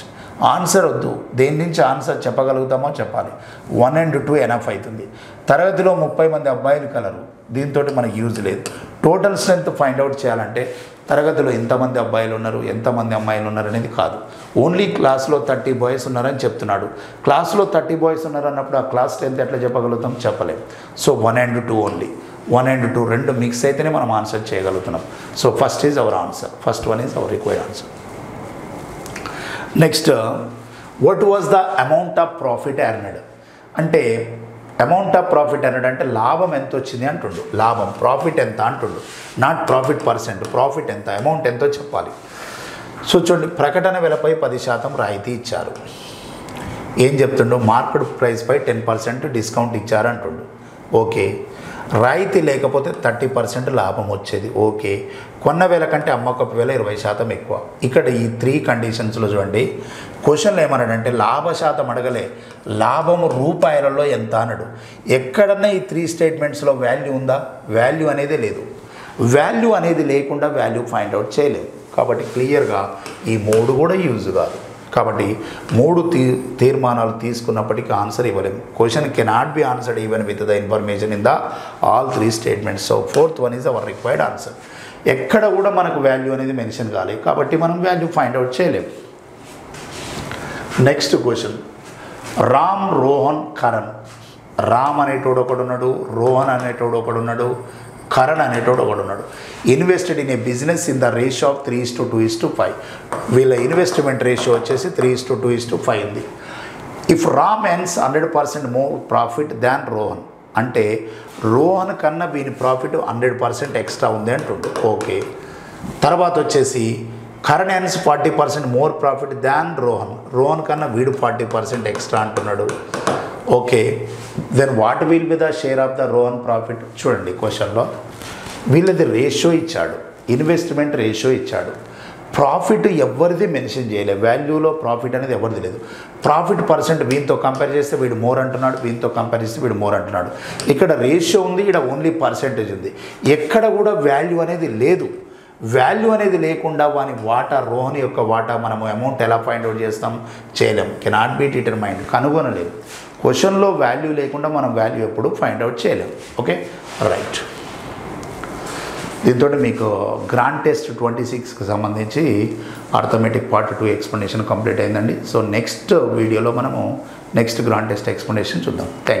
ఆన్సర్ వద్దు, దేని నుంచి ఆన్సర్ చెప్పగలుగుతామో చెప్పాలి. 1 and 2 ఎనఫ్ అవుతుంది. తరగతిలో 30 మంది అబ్బాయిలు కలరు, దీంతో మనకి యూజ్ లేదు. టోటల్ స్ట్రెంత్ ఫైండ్ అవుట్ చేయాలంటే తరగతిలో ఎంతమంది అబ్బాయిలు ఉన్నారు, ఎంతమంది అమ్మాయిలు ఉన్నారు అనేది కాదు. ఓన్లీ క్లాస్లో 30 బాయ్స్ ఉన్నారని చెప్తున్నాడు. క్లాస్లో 30 బాయ్స్ ఉన్నారు అన్నప్పుడు ఆ క్లాస్ స్ట్రెంత్ ఎట్లా చెప్పగలుగుతాం, చెప్పలేం. So 1 and 2 only. 1 and 2 రెండు మిక్స్ అయితేనే మనం ఆన్సర్ చేయగలుగుతున్నాం. So first is our answer. First one is our required answer. Next, what was the amount of profit earned. అంటే అమౌంట్ ఆఫ్ ప్రాఫిట్ అన్నాడంటే లాభం ఎంత వచ్చింది అంటుండు, లాభం ప్రాఫిట్ ఎంత అంటుండు, నాట్ ప్రాఫిట్ పర్సెంట్, ప్రాఫిట్ ఎంత, అమౌంట్ ఎంతో చెప్పాలి. సో చూడండి, ప్రకటన వెలపై 10% రాయితీ ఇచ్చారు. ఏం చెప్తుండు, మార్కెట్ ప్రైస్పై 10% డిస్కౌంట్ ఇచ్చారు అంటుండు. ఓకే, రాయితీ లేకపోతే 30% లాభం వచ్చేది. ఓకే, కొన్న వేల కంటే అమ్మకపు వేల 20% ఎక్కువ. ఇక్కడ ఈ 3 కండిషన్స్లో చూడండి, క్వశ్చన్లు ఏమన్నాడంటే లాభ శాతం అడగలే, లాభము రూపాయలలో ఎంత అన్నాడు. ఎక్కడన్నా ఈ 3 స్టేట్మెంట్స్లో వాల్యూ ఉందా? వాల్యూ అనేది లేదు. వాల్యూ అనేది లేకుండా వాల్యూ ఫైండ్ అవుట్ చేయలేదు. కాబట్టి క్లియర్గా ఈ 3 కూడా యూజ్ కాదు. కాబట్టి 3 తీర్మానాలు తీసుకున్నప్పటికీ ఆన్సర్ ఇవ్వలేము. Question cannot be answered even with the information in the all 3 statements. So 4th one is our required answer. ఎక్కడ కూడా మనకు వాల్యూ అనేది మెన్షన్ కాలేదు కాబట్టి మనం వాల్యూ ఫైండ్ అవుట్ చేయలేము. Next question, Ram, Rohan, Karan. రామ్ అనేటోడు ఒకడున్నాడు, రోహన్ అనేటోడు ఒకడున్నాడు, కరణ్ అనేటోడు ఒకడున్నాడు. Invested in a business in the ratio of 3:2:5. వీళ్ళ ఇన్వెస్ట్మెంట్ రేషియో వచ్చేసి 3:2:5 ఉంది. If Ram earns 100% more profit దాన్ రోహన్, అంటే రోహన్ కన్నా వీని ప్రాఫిట్ 100% ఎక్స్ట్రా ఉంది అంటుండు. ఓకే, తర్వాత వచ్చేసి కరణ్ ఎర్న్స్ 40% మోర్ ప్రాఫిట్ దాన్ రోహన్, రోహన్ కన్నా వీడు 40% ఎక్స్ట్రా అంటున్నాడు. Okay, then what will be the share of the Rohan profit? చూడండి, క్వశ్చన్లో వీళ్ళది రేషియో ఇచ్చాడు, ఇన్వెస్ట్మెంట్ రేషియో ఇచ్చాడు, ప్రాఫిట్ ఎవరిది మెన్షన్ చేయలేదు, వాల్యూలో ప్రాఫిట్ అనేది ఎవరిది లేదు. ప్రాఫిట్ పర్సెంట్ వీటితో కంపేర్ చేస్తే వీడు మోర్ అంటున్నాడు, వీటితో కంపేర్ చేస్తే వీడు మోర్ అంటున్నాడు. ఇక్కడ రేషియో ఉంది, ఇక్కడ ఓన్లీ పర్సెంటేజ్ ఉంది. ఎక్కడ కూడా వాల్యూ అనేది లేదు. వాల్యూ అనేది లేకుండా వాని వాటా, రోహన్ యొక్క వాటా మనము అమౌంట్ ఎలా ఫైండ్ అవుట్ చేస్తాం? చేయలేము. కెనాట్ బి డిటర్మైన్డ్, కనుగొనలేము. క్వశ్చన్లో వాల్యూ లేకుండా మనం వాల్యూ ఎప్పుడు ఫైండ్ అవుట్ చేయలేము. Okay, right. దీంతో మీకు గ్రాండ్ టెస్ట్ 26కి సంబంధించి అర్థమెటిక్ పార్ట్ 2 ఎక్స్ప్లెనేషన్ కంప్లీట్ అయిందండి. సో నెక్స్ట్ వీడియోలో మనము నెక్స్ట్ గ్రాండ్ టెస్ట్ ఎక్స్ప్లెనేషన్ చూద్దాం. Thank you.